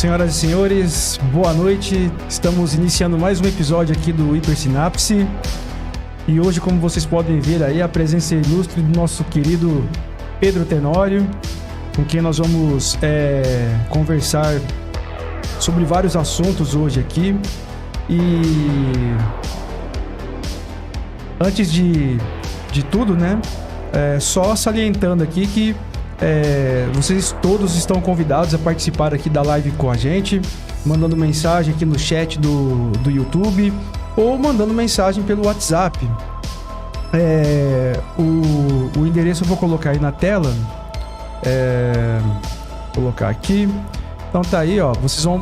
Senhoras e senhores, boa noite. Estamos iniciando mais um episódio aqui do Hipersinapse. E hoje, como vocês podem ver aí, a presença ilustre do nosso querido Pedro Tenório, com quem nós vamos conversar sobre vários assuntos hoje aqui. E antes de tudo, né, só salientando aqui que vocês todos estão convidados a participar aqui da live com a gente, mandando mensagem aqui no chat do YouTube ou mandando mensagem pelo WhatsApp. O endereço eu vou colocar aí na tela. Vou colocar aqui. Então tá aí, ó. Vocês vão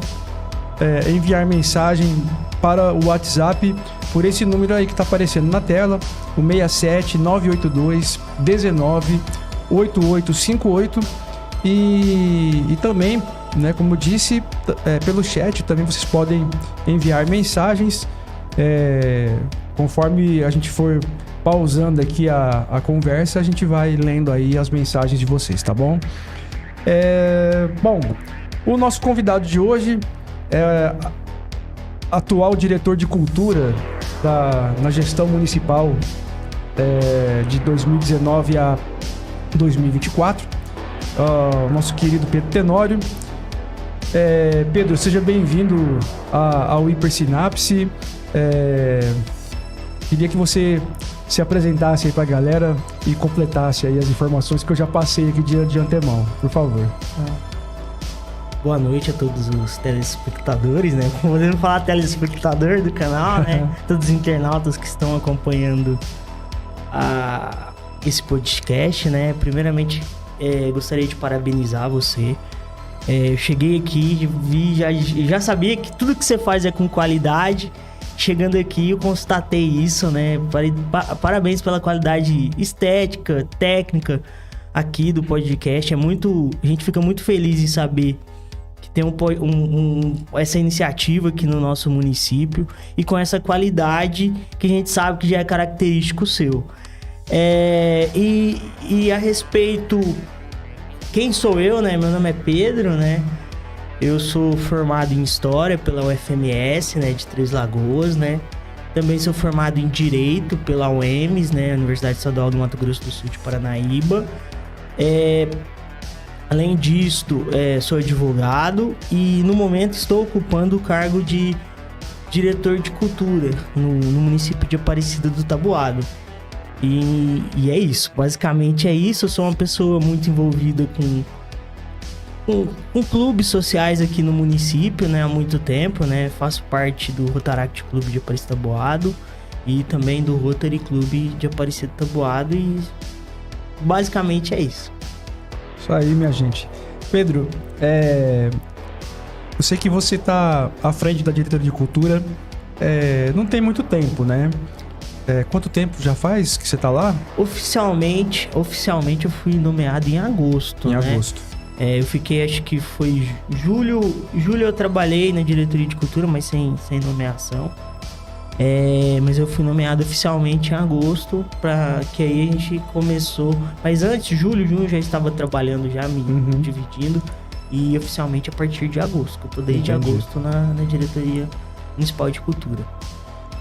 enviar mensagem para o WhatsApp por esse número aí que tá aparecendo na tela, o 67 982 19 8858 e também, né, como eu disse, pelo chat também vocês podem enviar mensagens. Conforme a gente for pausando aqui a conversa, a gente vai lendo aí as mensagens de vocês, tá bom? Bom, o nosso convidado de hoje é atual diretor de cultura na gestão municipal de 2019 a 2024, nosso querido Pedro Tenório. Pedro, seja bem-vindo ao Hipersinapse. Queria que você se apresentasse aí pra galera e completasse aí as informações que eu já passei aqui de antemão, por favor. Boa noite a todos os telespectadores, né? Podemos falar telespectador do canal, né? Todos os internautas que estão acompanhando esse podcast, né? Primeiramente, gostaria de parabenizar você. Eu cheguei aqui, já sabia que tudo que você faz é com qualidade. Chegando aqui, eu constatei isso, né? Parabéns pela qualidade estética, técnica aqui do podcast. A gente fica muito feliz em saber que tem essa iniciativa aqui no nosso município e com essa qualidade que a gente sabe que já é característico seu. E a respeito, quem sou eu, né? Meu nome é Pedro, né? Eu sou formado em História pela UFMS, né, de Três Lagoas, né? Também sou formado em Direito pela UEMS, né, Universidade Estadual do Mato Grosso do Sul de Paranaíba. Além disso, sou advogado e no momento estou ocupando o cargo de diretor de cultura no município de Aparecida do Taboado. E é isso, basicamente é isso. Eu sou uma pessoa muito envolvida com clubes sociais aqui no município, né, há muito tempo, né, faço parte do Rotaract Clube de Aparecida do Taboado e também do Rotary Clube de Aparecida do Taboado e basicamente é isso. Isso aí, minha gente. Pedro, eu sei que você tá à frente da diretoria de cultura, não tem muito tempo, né? Quanto tempo já faz que você tá lá? Oficialmente eu fui nomeado em agosto, Em né? agosto. Eu fiquei, acho que foi julho eu trabalhei na diretoria de cultura, mas sem nomeação. Mas eu fui nomeado oficialmente em agosto, para que aí a gente começou. Mas antes, junho já estava trabalhando, já me dividindo. E oficialmente a partir de agosto, que eu tô desde agosto na diretoria municipal de cultura.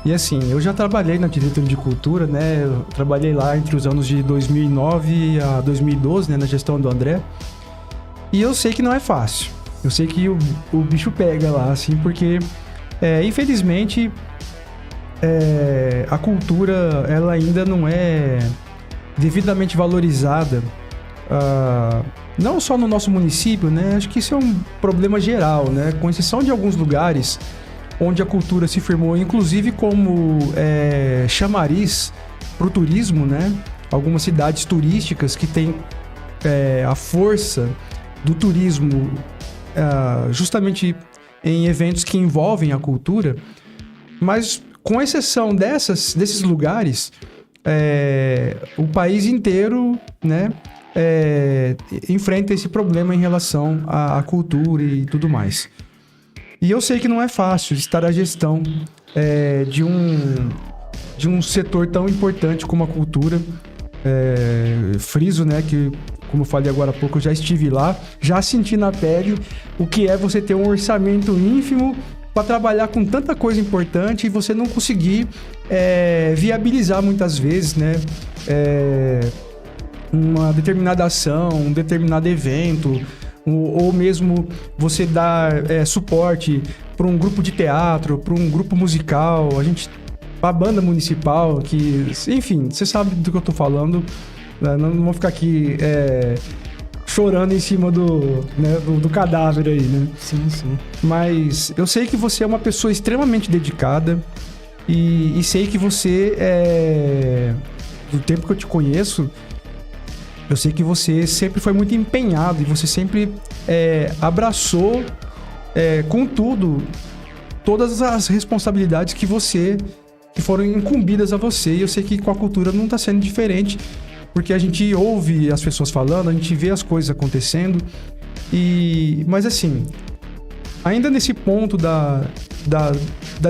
E assim, eu já trabalhei na diretoria de cultura, né? Eu trabalhei lá entre os anos de 2009 a 2012, né? Na gestão do André. E eu sei que não é fácil. Eu sei que o bicho pega lá, assim, porque, infelizmente, a cultura, ela ainda não é devidamente valorizada, não só no nosso município, né? Acho que isso é um problema geral, né? Com exceção de alguns lugares onde a cultura se firmou, inclusive como chamariz para o turismo, né? Algumas cidades turísticas que têm a força do turismo justamente em eventos que envolvem a cultura, mas com exceção desses lugares, o país inteiro, né, enfrenta esse problema em relação à cultura e tudo mais. E eu sei que não é fácil estar à gestão de um setor tão importante como a cultura. Friso, né, que como eu falei agora há pouco, eu já estive lá, já senti na pele o que é você ter um orçamento ínfimo para trabalhar com tanta coisa importante e você não conseguir viabilizar muitas vezes, né? Uma determinada ação, um determinado evento, ou mesmo você dar suporte para um grupo de teatro, para um grupo musical, a banda municipal, que, enfim, você sabe do que eu tô falando, né? Não vou ficar aqui chorando em cima do cadáver aí, né? Sim, sim. Mas eu sei que você é uma pessoa extremamente dedicada e sei que você, do tempo que eu te conheço, eu sei que você sempre foi muito empenhado e você sempre abraçou com tudo todas as responsabilidades que foram incumbidas a você. E eu sei que com a cultura não está sendo diferente, porque a gente ouve as pessoas falando, a gente vê as coisas acontecendo. Mas assim, ainda nesse ponto da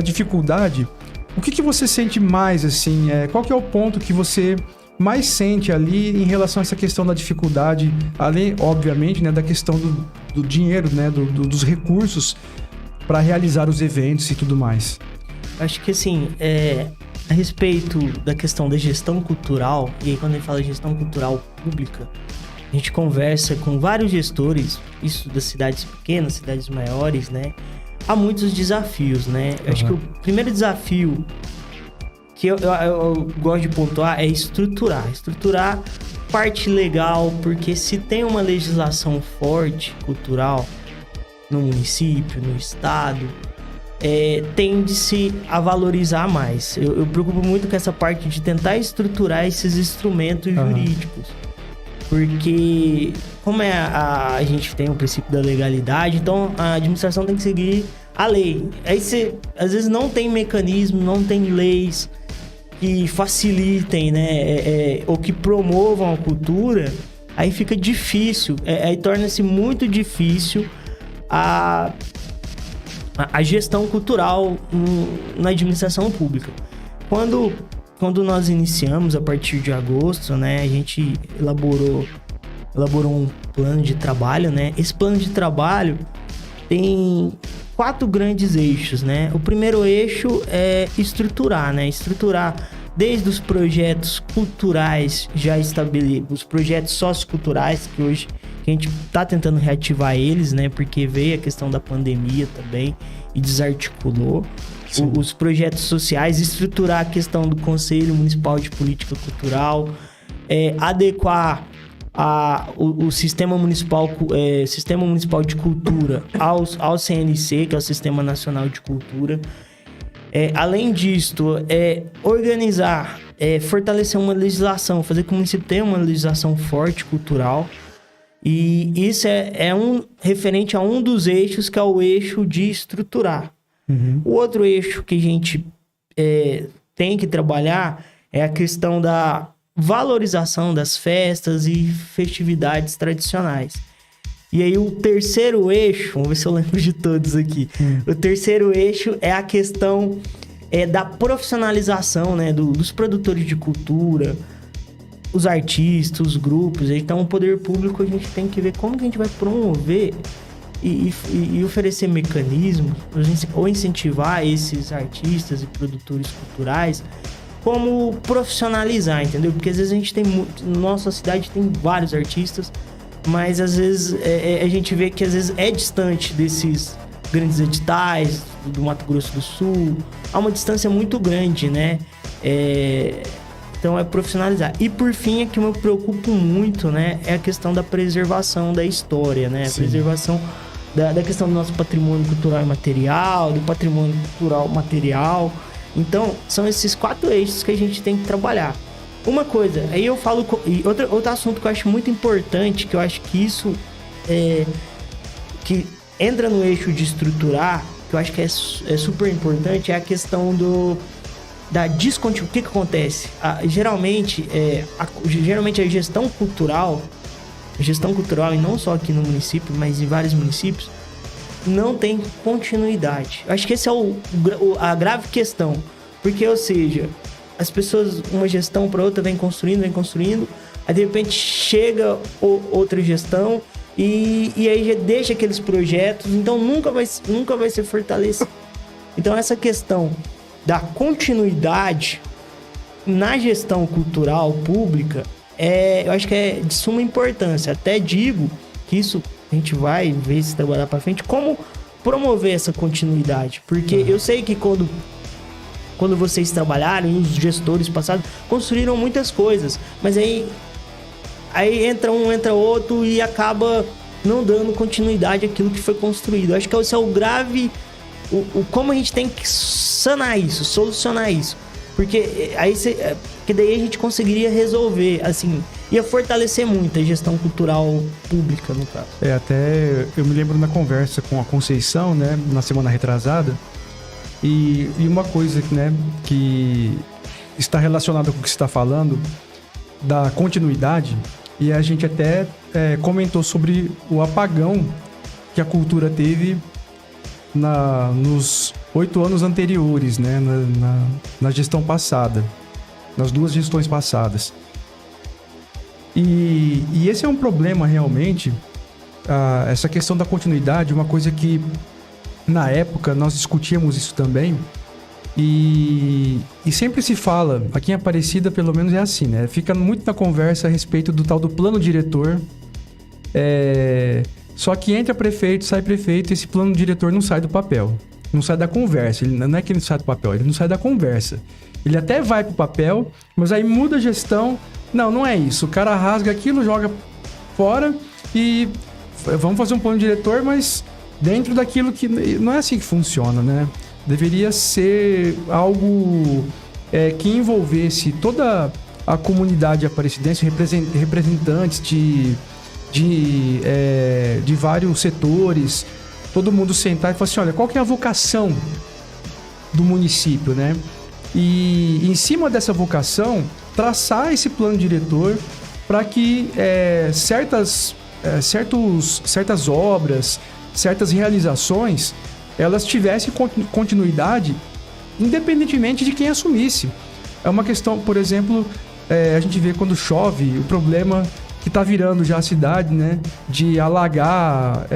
dificuldade, o que você sente mais, assim? Qual que é o ponto que você mais sente ali em relação a essa questão da dificuldade, além, obviamente, né, da questão do dinheiro, né, dos recursos para realizar os eventos e tudo mais? Acho que, assim, a respeito da questão da gestão cultural, e aí quando a gente fala de gestão cultural pública, a gente conversa com vários gestores, isso das cidades pequenas, cidades maiores, né? Há muitos desafios, né? Eu acho que o primeiro desafio que eu gosto de pontuar é estruturar parte legal, porque se tem uma legislação forte, cultural, no município, no estado, tende-se a valorizar mais. Eu preocupo muito com essa parte de tentar estruturar esses instrumentos jurídicos, porque como a gente tem o princípio da legalidade, então a administração tem que seguir a lei. Aí você, às vezes, não tem mecanismo, não tem leis que facilitem, né, ou que promovam a cultura, aí fica difícil, aí torna-se muito difícil a gestão cultural na administração pública. Quando nós iniciamos, a partir de agosto, né, a gente elaborou um plano de trabalho, né? Esse plano de trabalho tem 4 grandes eixos, né? O primeiro eixo é estruturar, né? Estruturar desde os projetos culturais já estabelecidos, os projetos socioculturais, que hoje a gente está tentando reativar eles, né? Porque veio a questão da pandemia também e desarticulou. Os projetos sociais, estruturar a questão do Conselho Municipal de Política Cultural, adequar o Sistema Municipal de Cultura ao CNC, que é o Sistema Nacional de Cultura. Além disto, organizar, fortalecer uma legislação, fazer com que o município tenha uma legislação forte, cultural. E isso é referente a um dos eixos, que é o eixo de estruturar. Uhum. O outro eixo que a gente tem que trabalhar é a questão da valorização das festas e festividades tradicionais. E aí o terceiro eixo, vamos ver se eu lembro de todos aqui. O terceiro eixo é a questão da profissionalização, né, dos produtores de cultura, os artistas, os grupos. Então o poder público, a gente tem que ver como que a gente vai promover e oferecer mecanismos ou incentivar esses artistas e produtores culturais, como profissionalizar, entendeu? Porque às vezes a gente tem nossa cidade tem vários artistas, mas às vezes a gente vê que às vezes é distante desses grandes editais do Mato Grosso do Sul. Há uma distância muito grande, né? Então é profissionalizar. E por fim, que me preocupo muito, né, é a questão da preservação da história, né? A preservação da questão do nosso patrimônio cultural e material, do patrimônio cultural material. Então, são esses 4 eixos que a gente tem que trabalhar. Uma coisa, aí eu falo... E outro assunto que eu acho muito importante, que eu acho que isso que entra no eixo de estruturar, que eu acho que é super importante, é a questão da descontinuidade. O que acontece? Geralmente a gestão cultural, e não só aqui no município, mas em vários municípios, não tem continuidade. Eu acho que esse é a grave questão. Porque, ou seja, as pessoas, uma gestão para outra, vem construindo, aí de repente chega outra gestão e aí já deixa aqueles projetos, então nunca vai ser fortalecido. Então essa questão da continuidade na gestão cultural pública, eu acho que é de suma importância. Até digo que isso a gente vai ver se trabalhar para frente, como promover essa continuidade. Porque eu sei que quando vocês trabalharam, os gestores passados construíram muitas coisas, mas aí entra um, entra outro e acaba não dando continuidade àquilo que foi construído. Eu acho que esse é o grave, como a gente tem que sanar isso, solucionar isso. Porque daí a gente conseguiria resolver, assim, ia fortalecer muito a gestão cultural pública, no caso. Até eu me lembro na conversa com a Conceição, né, na semana retrasada, e uma coisa, né, que está relacionada com o que você está falando, da continuidade, e a gente até comentou sobre o apagão que a cultura teve nos 8 anos anteriores, né, na gestão passada, nas 2 gestões passadas. E esse é um problema realmente, essa questão da continuidade, uma coisa que na época nós discutíamos isso também, e sempre se fala, aqui em Aparecida pelo menos é assim, né, fica muito na conversa a respeito do tal do plano diretor, só que entra prefeito, sai prefeito, e esse plano diretor não sai do papel. Não sai da conversa. Não é que ele não sai do papel, ele não sai da conversa. Ele até vai pro papel, mas aí muda a gestão. Não é isso. O cara rasga aquilo, joga fora e vamos fazer um plano diretor, mas dentro daquilo que... Não é assim que funciona, né? Deveria ser algo que envolvesse toda a comunidade aparecidense, representantes de vários setores, todo mundo sentar e falar assim, olha, qual que é a vocação do município, né? E em cima dessa vocação, traçar esse plano diretor para que certas obras, certas realizações, elas tivessem continuidade independentemente de quem assumisse. É uma questão, por exemplo, a gente vê quando chove, o problema que está virando já a cidade, né, de alagar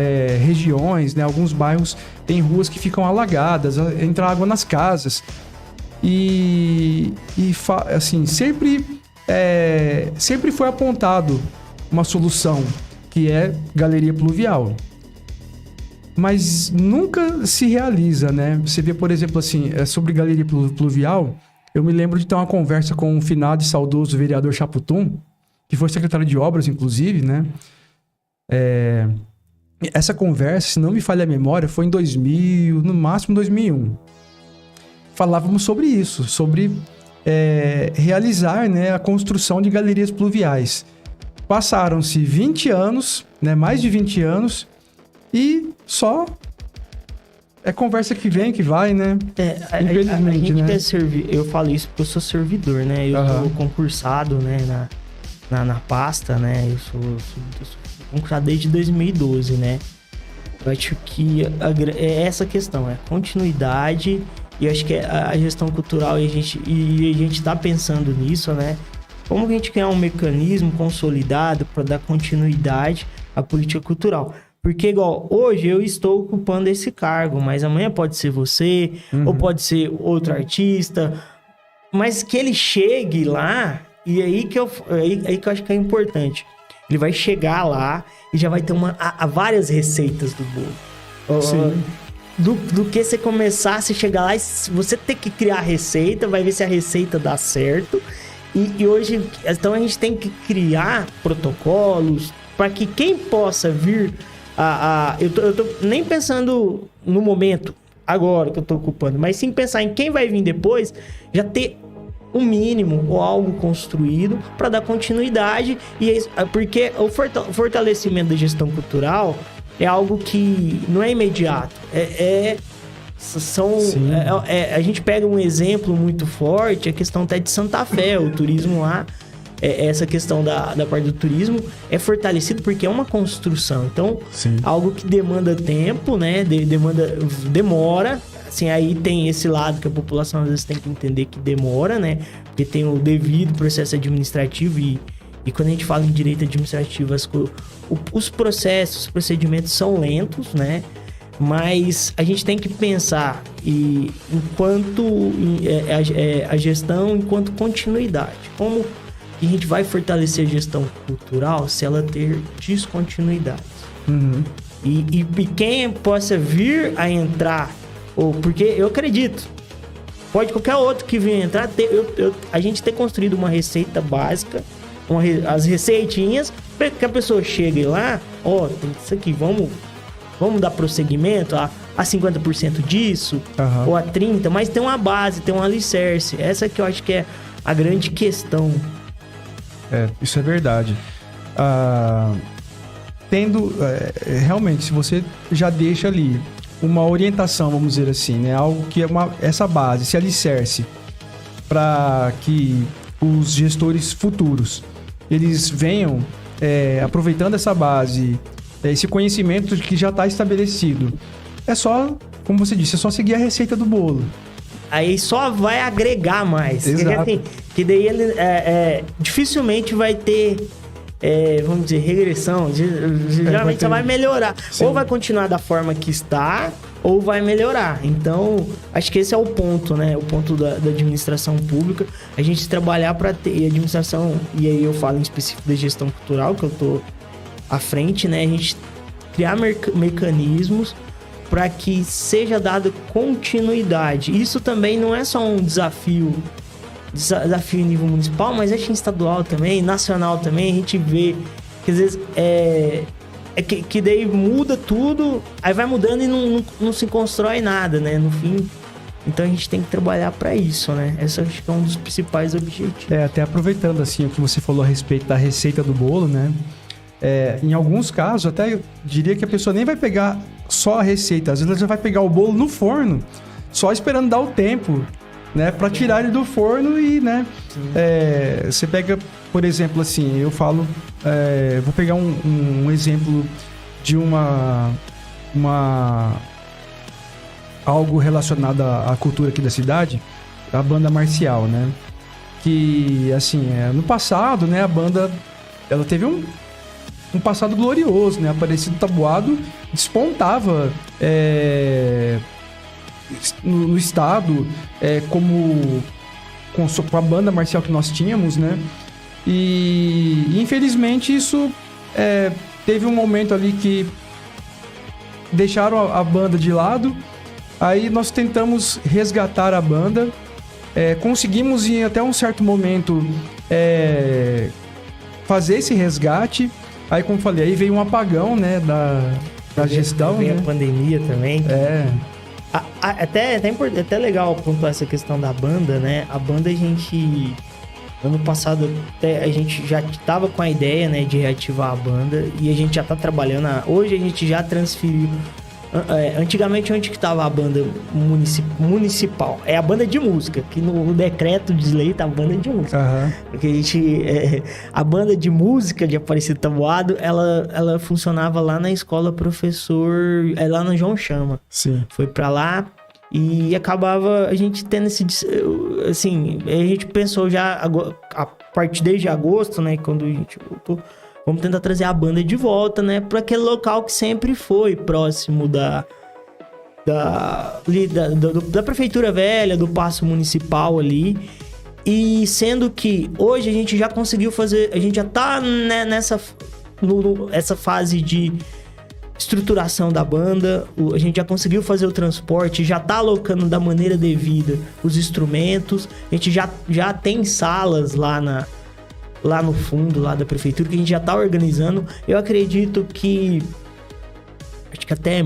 regiões, né, alguns bairros tem ruas que ficam alagadas, entra água nas casas assim, sempre foi apontado uma solução, que é galeria pluvial, mas nunca se realiza, né? Você vê, por exemplo, assim, sobre galeria pluvial, eu me lembro de ter uma conversa com o finado e saudoso vereador Chaputum, que foi secretário de obras, inclusive, né? Essa conversa, se não me falha a memória, foi em 2000, no máximo 2001. Falávamos sobre isso, sobre realizar, né, a construção de galerias pluviais. Passaram-se 20 anos, né, mais de 20 anos, e só conversa que vem, que vai, né? Infelizmente, a gente eu falo isso porque eu sou servidor, né? Eu sou concursado, né, na pasta, né? Eu sou concursado desde 2012, né? Eu acho que é essa questão, continuidade, e eu acho que a gestão cultural, e a gente tá pensando nisso, né? Como a gente criar um mecanismo consolidado para dar continuidade à política cultural. Porque, igual, hoje eu estou ocupando esse cargo, mas amanhã pode ser você, ou pode ser outro artista, mas que ele chegue lá, e aí que eu acho que é importante. Ele vai chegar lá e já vai ter várias receitas do bolo. Sim. Do que você começar, você chegar lá e você ter que criar a receita, vai ver se a receita dá certo. E hoje, então a gente tem que criar protocolos para que quem possa vir... eu tô nem pensando no momento, agora que eu tô ocupando, mas sim pensar em quem vai vir depois, já ter um mínimo ou algo construído para dar continuidade, porque o fortalecimento da gestão cultural é algo que não é imediato, a gente pega um exemplo muito forte, a questão até de Santa Fé, o turismo lá, essa questão da parte do turismo é fortalecido porque é uma construção, então algo que demanda tempo, né, demora, assim, aí tem esse lado que a população às vezes tem que entender que demora, né, porque tem o devido processo administrativo E quando a gente fala em direito administrativo, os processos, os procedimentos são lentos, né? Mas a gente tem que pensar a gestão enquanto continuidade. Como que a gente vai fortalecer a gestão cultural se ela ter descontinuidade? Uhum. E quem possa vir a entrar, porque eu acredito, pode qualquer outro que venha entrar, a gente ter construído uma receita básica, as receitinhas, para que a pessoa chegue lá, tem isso aqui, vamos dar prosseguimento a 50% disso, ou a 30%, mas tem uma base, tem um alicerce. Essa que eu acho que é a grande questão. Isso é verdade. Realmente, se você já deixa ali uma orientação, vamos dizer assim, né? Algo que é essa base, esse alicerce, para que os gestores futuros, eles venham aproveitando essa base, esse conhecimento que já está estabelecido. É só, como você disse, é só seguir a receita do bolo. Aí só vai agregar mais. Exato. Que daí ele dificilmente vai ter, vamos dizer, regressão. Geralmente só vai melhorar. Sim. Ou vai continuar da forma que está, ou vai melhorar. Então, acho que esse é o ponto, né? O ponto da administração pública. A gente trabalhar para ter administração, e aí eu falo em específico da gestão cultural, que eu tô à frente, né? A gente criar mecanismos para que seja dada continuidade. Isso também não é só um desafio em nível municipal, mas é estadual também, nacional também. A gente vê que às vezes que daí muda tudo, aí vai mudando e não se constrói nada, né? No fim. Então a gente tem que trabalhar para isso, né? Esse acho que é um dos principais objetivos. Até aproveitando assim o que você falou a respeito da receita do bolo, né? Em alguns casos, até diria que a pessoa nem vai pegar só a receita. Às vezes ela já vai pegar o bolo no forno, só esperando dar o tempo, né? Para tirar ele do forno e, né? Você pega, por exemplo, assim, eu falo... vou pegar um exemplo de algo relacionado à cultura aqui da cidade, a banda marcial, né? Que, assim, no passado, né? A banda, ela teve um passado glorioso, né? Aparecido Taboado despontava no estado com a banda marcial que nós tínhamos, né? E infelizmente isso teve um momento ali que deixaram a banda de lado. Aí nós tentamos resgatar a banda, conseguimos em até um certo momento fazer esse resgate. Aí, como falei, aí veio um apagão, né, da gestão, veio né? a pandemia também. Até legal pontuar essa questão da banda, né? A banda, ano passado, a gente já estava com a ideia, né, de reativar a banda. E a gente já está trabalhando. Hoje a gente já transferiu. Antigamente, onde que estava a banda municipal? É a banda de música, que no decreto de lei tá a banda de música. Uhum. Porque a banda de música de Aparecido Taboado, ela funcionava lá na escola professor, lá no João Chama. Sim. Foi pra lá e acabava a gente tendo esse... Assim, a gente pensou já, a partir desde agosto, né, quando a gente voltou, vamos tentar trazer a banda de volta, né? Para aquele local que sempre foi próximo da prefeitura velha, do Paço Municipal ali. E sendo que hoje a gente já conseguiu fazer... A gente já tá, né, essa fase de estruturação da banda. A gente já conseguiu fazer o transporte, já tá alocando da maneira devida os instrumentos. A gente já tem salas lá no fundo, lá da prefeitura, que a gente já tá organizando. Eu acredito que... Acho que até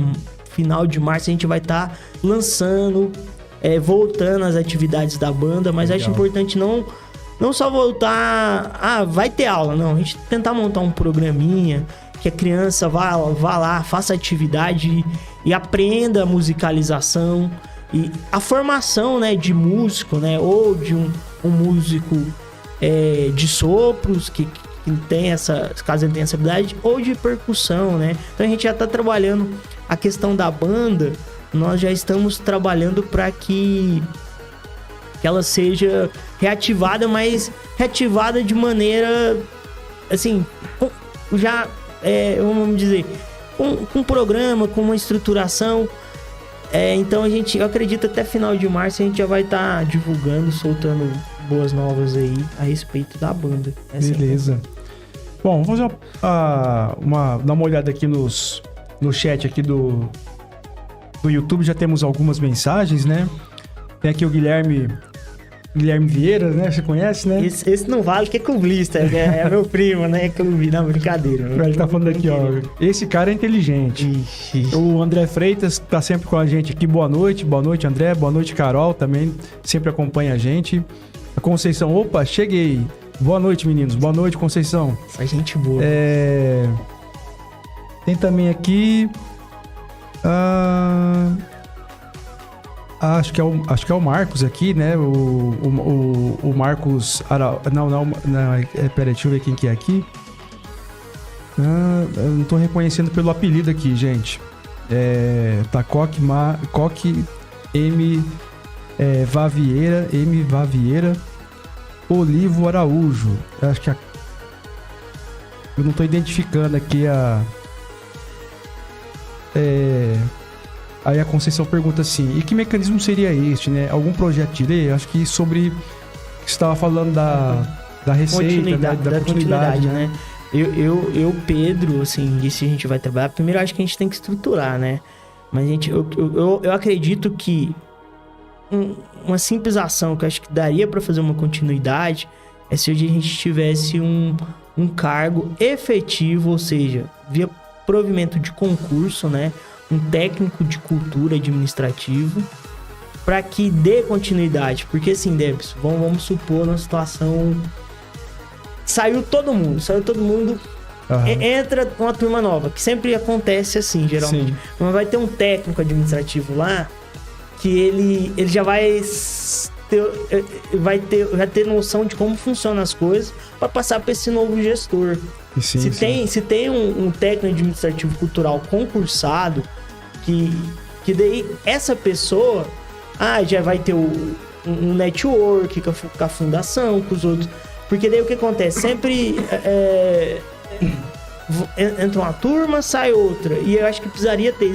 final de março a gente vai estar lançando, voltando às atividades da banda. Mas legal. Acho importante não só voltar... vai ter aula. Não, a gente tentar montar um programinha que a criança vá lá, faça atividade e aprenda a musicalização. E a formação, né, de músico, né? Ou de um músico... de sopros, que tem caso ele tenha essa habilidade, ou de percussão, né? Então a gente já tá trabalhando a questão da banda, nós já estamos trabalhando para que ela seja reativada, mas reativada de maneira assim, vamos dizer, com um programa, com uma estruturação. Então eu acredito até final de março a gente já vai estar divulgando, soltando boas novas aí a respeito da banda. Beleza. Bom, vamos fazer dar uma olhada aqui no chat aqui do YouTube, já temos algumas mensagens, né? Tem aqui o Guilherme Vieira, né? Você conhece, né? Esse não vale, que é clubista, é meu primo, né? Não, brincadeira. Ele tá falando aqui, ó. Esse cara é inteligente. Ixi. O André Freitas tá sempre com a gente aqui. Boa noite André. Boa noite, Carol, também sempre acompanha a gente. A Conceição, opa, cheguei. Boa noite, meninos. Boa noite, Conceição. Essa gente boa. Tem também aqui... acho que é o Marcos aqui, né? O Marcos Não, peraí, deixa eu ver quem que é aqui. Eu não tô reconhecendo pelo apelido aqui, gente. Tá Coque M Vavieira Olivo Araújo. Acho que eu não tô identificando aqui Aí a Conceição pergunta assim, e que mecanismo seria este, né? Algum projeto de lei? Acho que sobre... Você estava falando da receita, da continuidade, né? Eu, Pedro, assim, disse a gente vai trabalhar. Primeiro, acho que a gente tem que estruturar, né? Mas eu acredito que uma simples ação que eu acho que daria para fazer uma continuidade é se a gente tivesse um cargo efetivo, ou seja, via provimento de concurso, né? Um técnico de cultura administrativo para que dê continuidade. Porque assim, Debs, vamos supor uma situação... Saiu todo mundo, entra uma turma nova, que sempre acontece assim, geralmente. Sim. Mas vai ter um técnico administrativo lá que ele já vai ter noção de como funcionam as coisas para passar para esse novo gestor. Sim, se tem um técnico administrativo cultural concursado, que daí essa pessoa já vai ter um network com a fundação, com os outros. Porque daí o que acontece? Sempre entra uma turma, sai outra. E eu acho que precisaria ter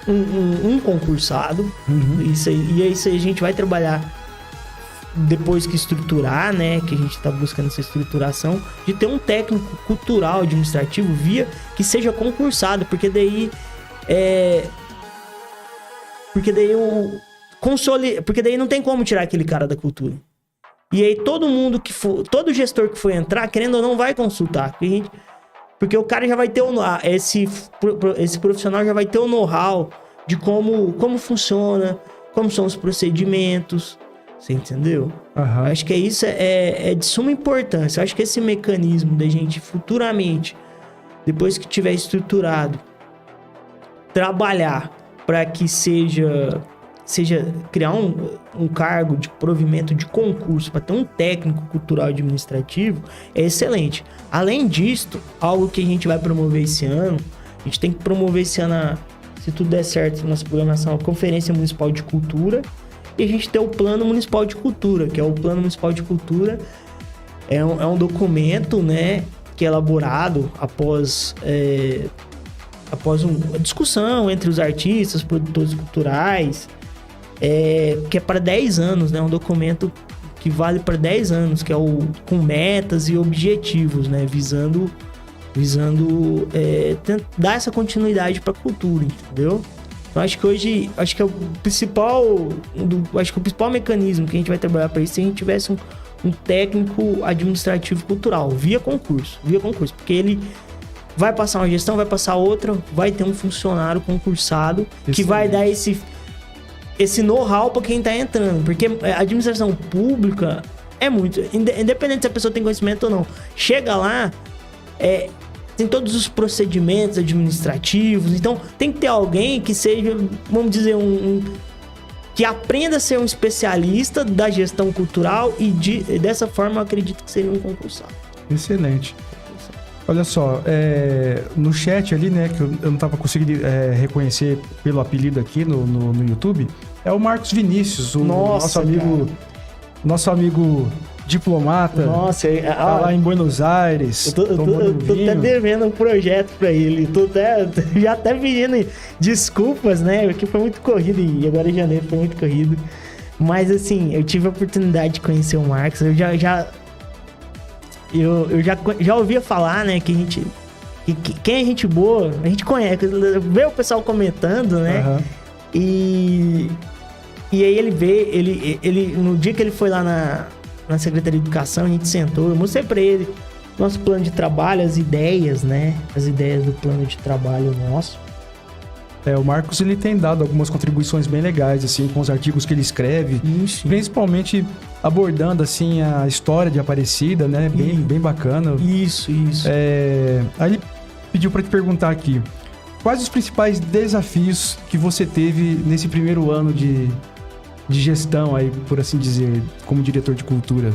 um concursado. Isso aí, e isso aí a gente vai trabalhar depois que estruturar, né? Que a gente está buscando essa estruturação, de ter um técnico cultural administrativo que seja concursado, porque daí porque daí não tem como tirar aquele cara da cultura. E aí todo gestor que for entrar, querendo ou não, vai consultar. Porque o cara já vai ter esse profissional já vai ter o know-how de como funciona, como são os procedimentos. Você entendeu? Uhum. Acho que isso é de suma importância. Acho que esse mecanismo da gente futuramente, depois que tiver estruturado, trabalhar para que seja criar um cargo de provimento de concurso para ter um técnico cultural administrativo é excelente. Além disto, algo que a gente vai promover esse ano, a gente tem que promover esse ano, se tudo der certo, nossa programação, a Conferência Municipal de Cultura, e a gente tem o Plano Municipal de Cultura, que é o Plano Municipal de Cultura, é um documento, né, que é elaborado após uma discussão entre os artistas, produtores culturais, que é para 10 anos, né? Um documento que vale para 10 anos, que é com metas e objetivos, né? Visando dar essa continuidade para a cultura, entendeu? Então acho que o principal mecanismo que a gente vai trabalhar para isso é se a gente tivesse um técnico administrativo cultural via concurso, porque ele vai passar uma gestão, vai passar outra, vai ter um funcionário concursado que vai dar esse know-how para quem tá entrando, porque a administração pública é muito, independente se a pessoa tem conhecimento ou não, chega lá, tem todos os procedimentos administrativos, então tem que ter alguém que seja, vamos dizer, que aprenda a ser um especialista da gestão cultural e dessa forma eu acredito que seria um concursado. Excelente. Olha só, no chat ali, né, que eu não tava conseguindo reconhecer pelo apelido aqui no YouTube, é o Marcos Vinícius, nosso amigo diplomata. Nossa, Tá lá em Buenos Aires. Eu tô até devendo um projeto pra ele. Já até pedindo desculpas, né? Porque foi muito corrido e agora em janeiro foi muito corrido. Mas assim, eu tive a oportunidade de conhecer o Marcos. Eu já ouvia falar, né, que a gente... quem é gente boa, a gente conhece. Vê o pessoal comentando, né? Uhum. E aí ele no dia que ele foi lá na Secretaria de Educação, a gente sentou, eu mostrei pra ele nosso plano de trabalho, as ideias, né? As ideias do plano de trabalho nosso. O Marcos, ele tem dado algumas contribuições bem legais, assim, com os artigos que ele escreve. Isso. Principalmente abordando, assim, a história de Aparecida, né? Bem bacana. Isso. Aí ele pediu pra te perguntar aqui, quais os principais desafios que você teve nesse primeiro ano de gestão aí, por assim dizer, como diretor de cultura?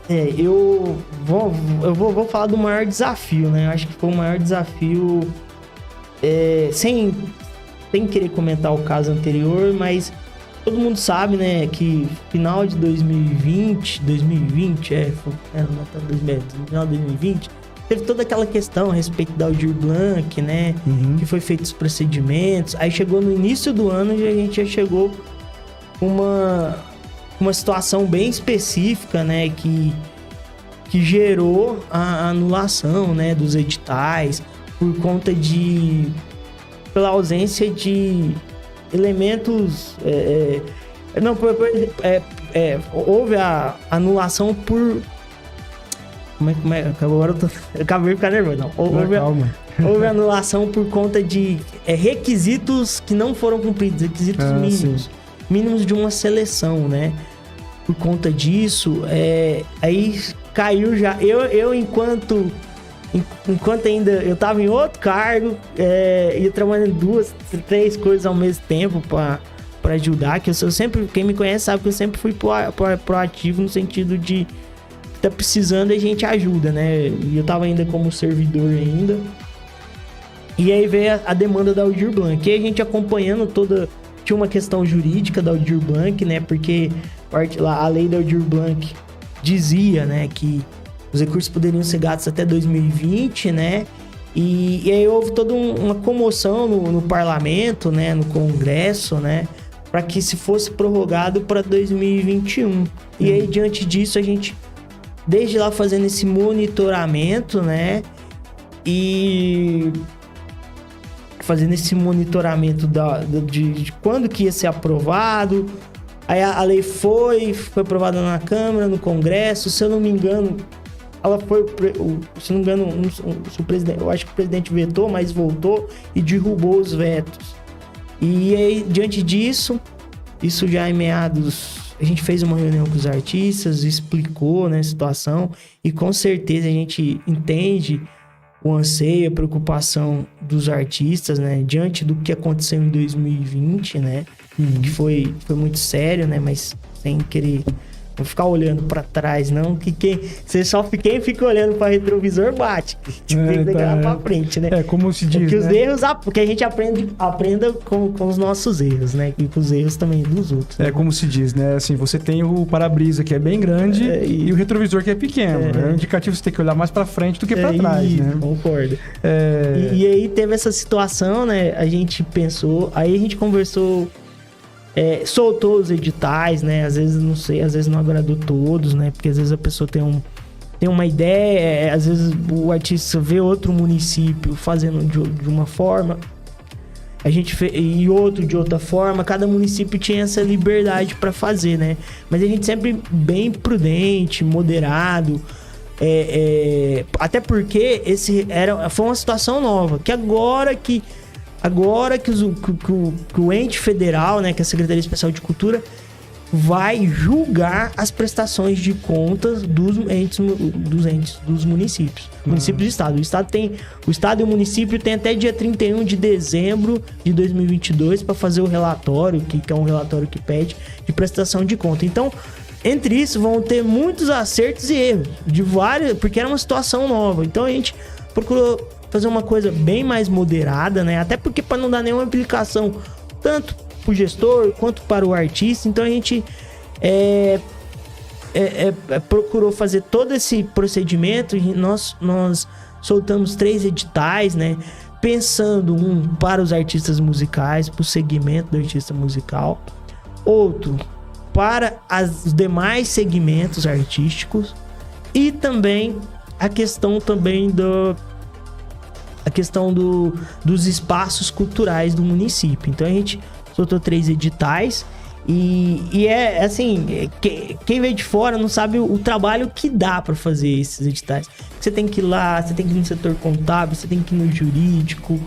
Eu vou falar do maior desafio, né? Eu acho que foi o maior desafio, sem querer comentar o caso anterior, mas todo mundo sabe, né, que final de 2020, final de 2020, teve toda aquela questão a respeito da Aldir Blanc, né, que foi feito os procedimentos. Aí chegou no início do ano e a gente já chegou com uma situação bem específica, né, que gerou a anulação, né, dos editais por conta pela ausência de elementos... houve a anulação por... Como é? Agora eu acabei de ficar nervoso. Não. Houve anulação por conta de requisitos que não foram cumpridos, requisitos mínimos. Sim. Mínimos de uma seleção, né? Por conta disso, aí caiu já... Eu enquanto ainda eu tava em outro cargo, ia trabalhando 2, 3 coisas ao mesmo tempo pra ajudar, que eu sempre, quem me conhece sabe que eu sempre fui proativo no sentido de tá precisando, a gente ajuda, né? E eu tava ainda como servidor ainda. E aí veio a demanda da Aldir Blanc, e a gente acompanhando tinha uma questão jurídica da Aldir Blanc, né? Porque a lei da Aldir Blanc dizia, né, que os recursos poderiam ser gastos até 2020, né? E aí houve toda uma comoção no parlamento, né? No Congresso, né? Para que se fosse prorrogado para 2021. E aí, diante disso, a gente, desde lá, fazendo esse monitoramento, né? E fazendo esse monitoramento de quando que ia ser aprovado. Aí a lei foi aprovada na Câmara, no Congresso, se eu não me engano... Ela foi, se não me engano, eu acho que o presidente vetou, mas voltou e derrubou os vetos. E aí, diante disso, isso já em meados, a gente fez uma reunião com os artistas, explicou, né, a situação, e com certeza a gente entende o anseio, a preocupação dos artistas, né, diante do que aconteceu em 2020, né, que foi muito sério, né, mas sem querer... Não ficar olhando pra trás, não. Quem fica olhando pra retrovisor, bate. Tem que olhar pra frente, né? Como se diz, porque os erros... Porque a gente aprenda com os nossos erros, né? E com os erros também dos outros. Né? Como se diz, né? Assim, você tem o para-brisa que é bem grande e o retrovisor que é pequeno. É um indicativo, você tem que olhar mais pra frente do que pra trás, né? Concordo. E aí teve essa situação, né? A gente pensou... Aí a gente conversou... soltou os editais, né? Às vezes não sei, às vezes não agradou todos, né? Porque às vezes a pessoa tem uma ideia, às vezes o artista vê outro município fazendo de uma forma, a gente e outro de outra forma. Cada município tinha essa liberdade para fazer, né? Mas a gente sempre bem prudente, moderado, até porque foi uma situação nova, que agora que o ente federal, né, que é a Secretaria Especial de Cultura, vai julgar as prestações de contas dos municípios. Municípios e Estado. O Estado e o município tem até dia 31 de dezembro de 2022 para fazer o relatório, que é um relatório que pede de prestação de conta. Então, entre isso, vão ter muitos acertos e erros, porque era uma situação nova. Então, a gente procurou fazer uma coisa bem mais moderada, né? Até porque para não dar nenhuma implicação tanto para o gestor quanto para o artista. Então a gente procurou fazer todo esse procedimento e nós soltamos 3 editais, né? Pensando para os artistas musicais, para o segmento do artista musical, outro para os demais segmentos artísticos e também a questão dos espaços culturais do município. Então a gente soltou 3 editais e é assim, quem veio de fora não sabe o trabalho que dá para fazer esses editais. Você tem que ir lá, você tem que ir no setor contábil, você tem que ir no jurídico,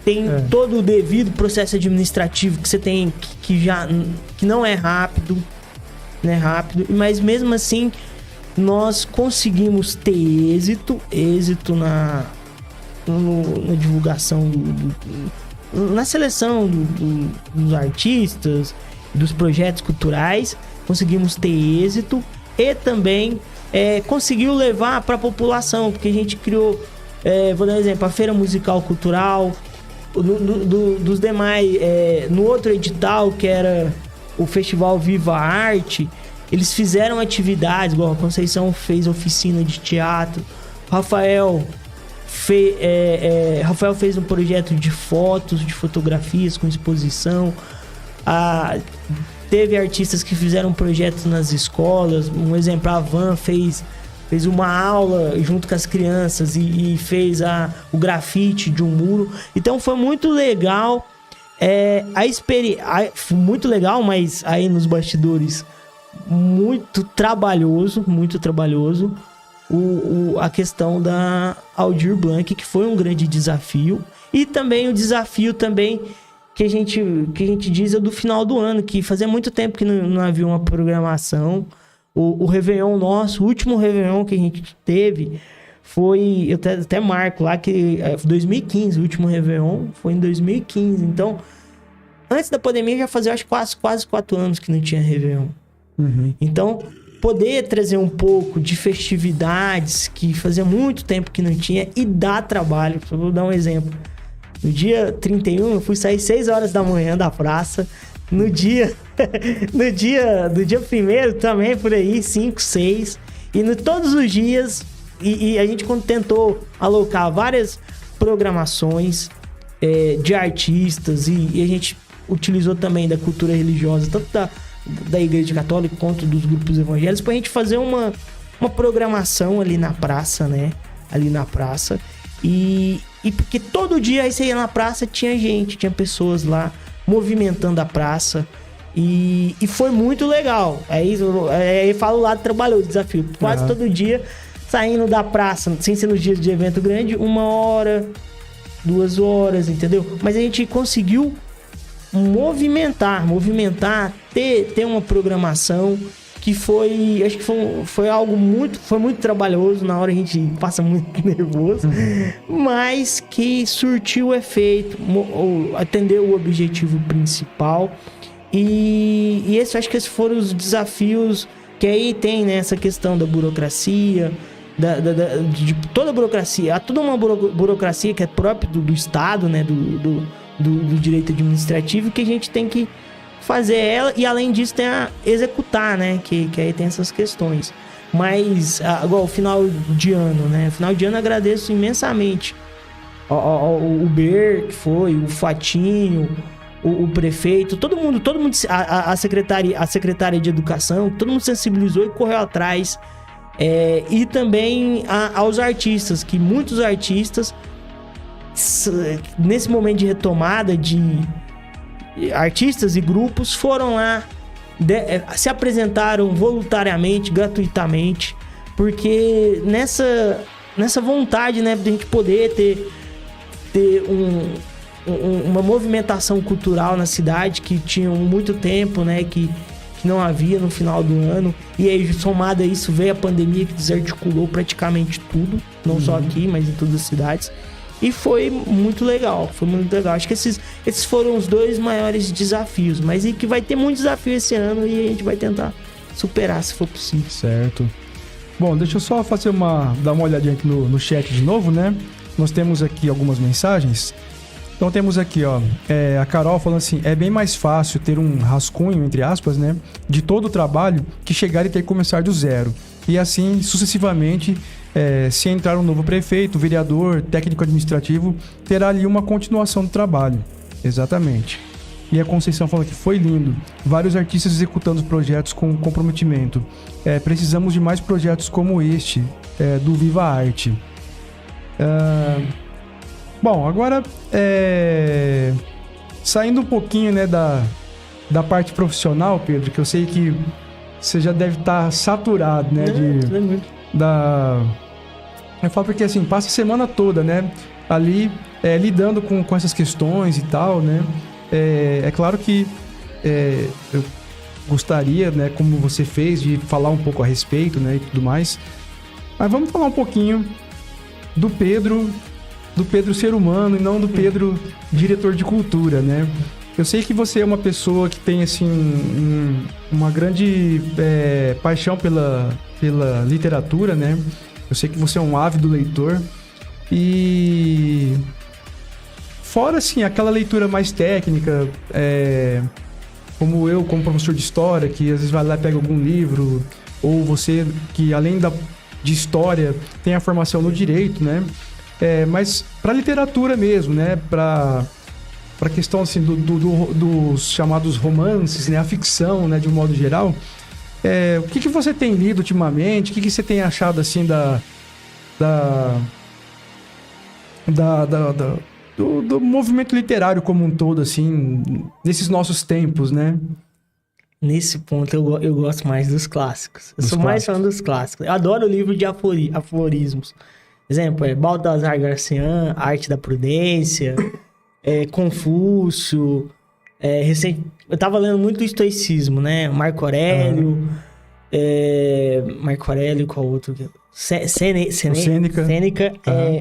tem todo o devido processo administrativo que você tem que não é rápido, mas mesmo assim nós conseguimos ter êxito na divulgação na seleção dos artistas, dos projetos culturais, conseguimos ter êxito e também conseguiu levar para a população, porque a gente criou, vou dar um exemplo, a Feira Musical Cultural, dos demais, no outro edital, que era o Festival Viva Arte, eles fizeram atividades, igual a Conceição fez oficina de teatro, Rafael fez um projeto de fotos, de fotografias com exposição. Teve artistas que fizeram projetos nas escolas. Um exemplo, a Van fez uma aula junto com as crianças e fez o grafite de um muro. Então foi muito legal. Muito legal, mas aí nos bastidores muito trabalhoso. A questão da Aldir Blanc, que foi um grande desafio, e também o desafio também que a gente diz é do final do ano, que fazia muito tempo que não havia uma programação. O Réveillon nosso, o último Réveillon que a gente teve foi, eu até marco lá que 2015, o último Réveillon foi em 2015, então antes da pandemia já fazia acho quase 4 anos que não tinha Réveillon. Então poder trazer um pouco de festividades que fazia muito tempo que não tinha e dá trabalho. Vou dar um exemplo. No dia 31, eu fui sair 6 horas da manhã da praça. No dia 1º também, por aí, 5, 6. E todos os dias, e a gente tentou alocar várias programações de artistas, e a gente utilizou também da cultura religiosa, tanto da Igreja Católica quanto dos grupos evangélicos, pra gente fazer uma programação ali na praça, né? E porque todo dia aí você ia na praça, tinha tinha pessoas lá movimentando a praça. E foi muito legal. Aí falo lá do trabalho, o desafio. Quase todo dia, saindo da praça, sem ser nos dias de evento grande, 1 hora, 2 horas, entendeu? Mas a gente conseguiu movimentar, ter uma programação que foi, acho que foi algo muito trabalhoso. Na hora a gente passa muito nervoso, mas que surtiu efeito, atendeu o objetivo principal. E acho que esses foram os desafios que aí tem, né, essa questão da burocracia, de toda a burocracia. Há toda uma burocracia que é própria do Estado, né, do direito administrativo, que a gente tem que fazer ela, e além disso tem a executar, né, que aí tem essas questões. Mas, igual o final de ano, né, final de ano agradeço imensamente o Ber, que foi, o Fatinho, o prefeito, todo mundo, a secretária de educação, todo mundo sensibilizou e correu atrás, e também aos artistas, que muitos artistas nesse momento de retomada de artistas e grupos foram lá, se apresentaram voluntariamente, gratuitamente, porque nessa vontade, né, de a gente poder ter uma movimentação cultural na cidade que tinha muito tempo, né, que não havia no final do ano. E aí, somado a isso, veio a pandemia que desarticulou praticamente tudo, não só aqui, mas em todas as cidades. E foi muito legal, Acho que esses foram os 2 maiores desafios, mas e que vai ter muito desafio esse ano e a gente vai tentar superar se for possível. Certo. Bom, deixa eu só dar uma olhadinha aqui no chat de novo, né? Nós temos aqui algumas mensagens. Então temos aqui, ó, a Carol falando assim, é bem mais fácil ter um rascunho, entre aspas, né, de todo o trabalho que chegar e ter que começar do zero. E assim, sucessivamente, se entrar um novo prefeito, vereador, técnico administrativo, terá ali uma continuação do trabalho. Exatamente. E a Conceição falou que foi lindo. Vários artistas executando os projetos com comprometimento. Precisamos de mais projetos como este, do Viva Arte. Bom, agora, saindo um pouquinho, né, da parte profissional, Pedro, que eu sei que você já deve estar saturado, né, eu falo porque, assim, passa a semana toda, né, ali, lidando com essas questões e tal, né. É claro que eu gostaria, né, como você fez, de falar um pouco a respeito, né, e tudo mais. Mas vamos falar um pouquinho do Pedro ser humano e não do Pedro diretor de cultura, né? Eu sei que você é uma pessoa que tem, assim, uma grande paixão pela literatura, né? Eu sei que você é um ávido leitor. E fora, assim, aquela leitura mais técnica, como eu, como professor de história, que às vezes vai lá e pega algum livro, ou você que, além de história, tem a formação no direito, né? Mas para literatura mesmo, né? Para questão, assim, dos chamados romances, né? A ficção, né? De um modo geral. O que você tem lido ultimamente? O que você tem achado, assim, do movimento literário como um todo, assim, nesses nossos tempos, né? Nesse ponto, eu gosto mais dos clássicos. Eu sou mais fã dos clássicos. Eu adoro o livro de aforismos. Exemplo, Baltasar Gracian, Arte da Prudência, Confúcio. Eu tava lendo muito do estoicismo, né? Marco Aurélio. Marco Aurélio, qual outro? Sêneca.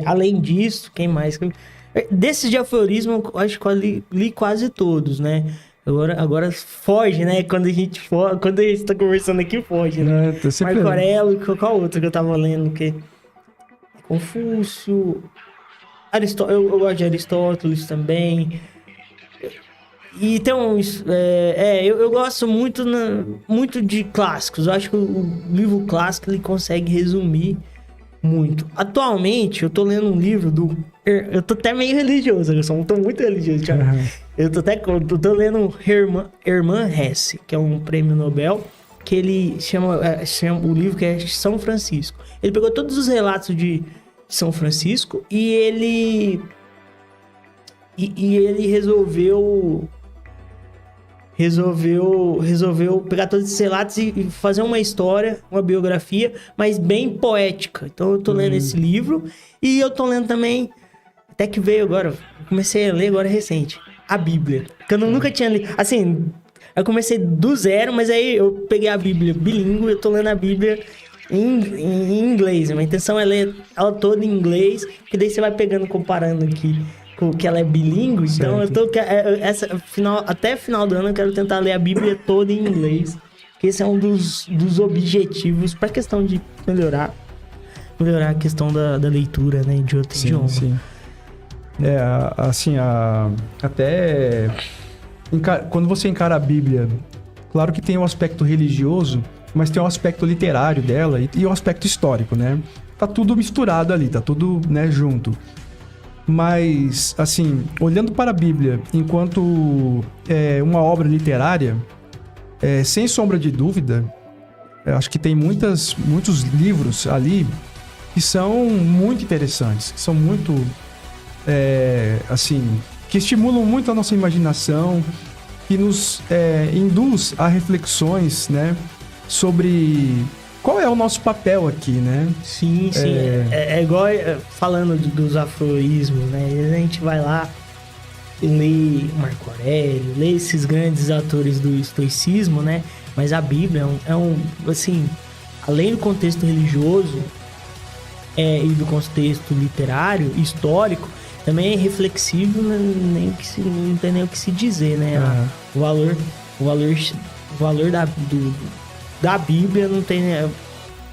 Além disso, quem mais? Desses de aforismo, eu acho que eu li quase todos, né? Agora foge, né? Quando a gente tá conversando aqui, foge, né? Marco Aurélio, qual outro que eu tava lendo? Confúcio, eu gosto de Aristóteles também. Então, eu gosto muito de clássicos. Eu acho que o livro clássico ele consegue resumir muito. Atualmente, eu tô lendo um livro eu tô até meio religioso, eu tô muito religioso, Thiago. Eu tô lendo Hermann Hesse, que é um prêmio Nobel, que ele chama o livro que é São Francisco. Ele pegou todos os relatos de São Francisco e ele resolveu pegar todos esses relatos e fazer uma história, uma biografia, mas bem poética. Então eu tô lendo esse livro e eu tô lendo também, até que veio agora, comecei a ler agora recente, a Bíblia, que eu nunca tinha lido. Assim, eu comecei do zero, mas aí eu peguei a Bíblia bilíngue, eu tô lendo a Bíblia em inglês. A minha intenção é ler ela toda em inglês, porque daí você vai pegando, comparando aqui com que ela é bilíngue. Então eu tô até final do ano eu quero tentar ler a Bíblia toda em inglês, que esse é um dos objetivos para a questão de melhorar a questão da leitura, né, de outro idioma. Sim. Até quando você encara a Bíblia, claro que tem o aspecto religioso, mas tem o aspecto literário dela e o aspecto histórico, né? Tá tudo misturado ali, tá tudo, né, junto. Mas, assim, olhando para a Bíblia enquanto uma obra literária, sem sombra de dúvida, acho que tem muitos livros ali que são muito interessantes, que são muito, que estimulam muito a nossa imaginação, que nos induz a reflexões, né, sobre qual é o nosso papel aqui, né? Sim. É igual falando dos aforismos, né? A gente vai lá e lê Marco Aurélio, lê esses grandes autores do estoicismo, né? Mas a Bíblia assim, além do contexto religioso e do contexto literário, histórico, também é reflexivo, né? Não tem nem o que se dizer, né? O valor da Bíblia não tem...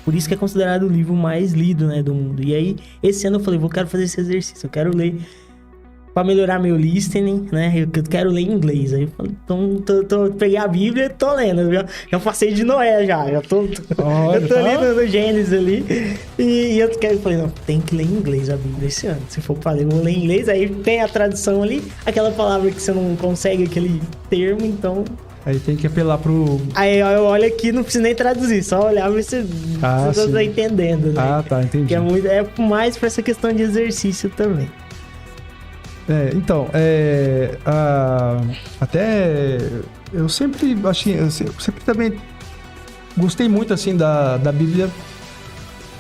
Por isso que é considerado o livro mais lido, né, do mundo. E aí, esse ano eu falei, quero fazer esse exercício. Eu quero ler pra melhorar meu listening, né? Eu quero ler em inglês. Aí eu falei, então, peguei a Bíblia e tô lendo. Eu já passei de Noé já. Eu tô lendo no Gênesis ali. E eu falei, não, tem que ler em inglês a Bíblia esse ano. Se for pra ler, eu vou ler em inglês. Aí tem a tradução ali, aquela palavra que você não consegue, aquele termo, então... Aí tem que apelar pro... Aí eu olho aqui, não preciso nem traduzir, só olhar e ver se você tá entendendo, né? Ah, tá, entendi. Que é mais pra essa questão de exercício também. Então, até eu sempre achei, eu sempre também gostei muito assim da Bíblia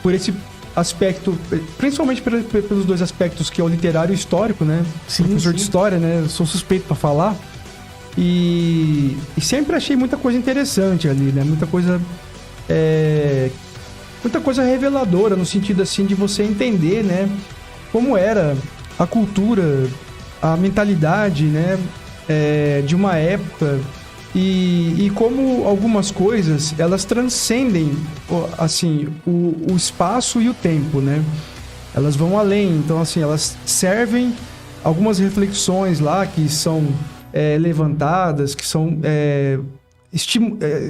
por esse aspecto, principalmente pelos dois aspectos que é o literário e o histórico, né? Sim, professor de história, né? Eu sou suspeito pra falar e sempre achei muita coisa interessante ali, né? Muita coisa reveladora no sentido assim de você entender, né? Como era a cultura, a mentalidade, né, de uma época e como algumas coisas elas transcendem assim o espaço e o tempo, né? Elas vão além, então assim elas servem algumas reflexões lá que são levantadas, que são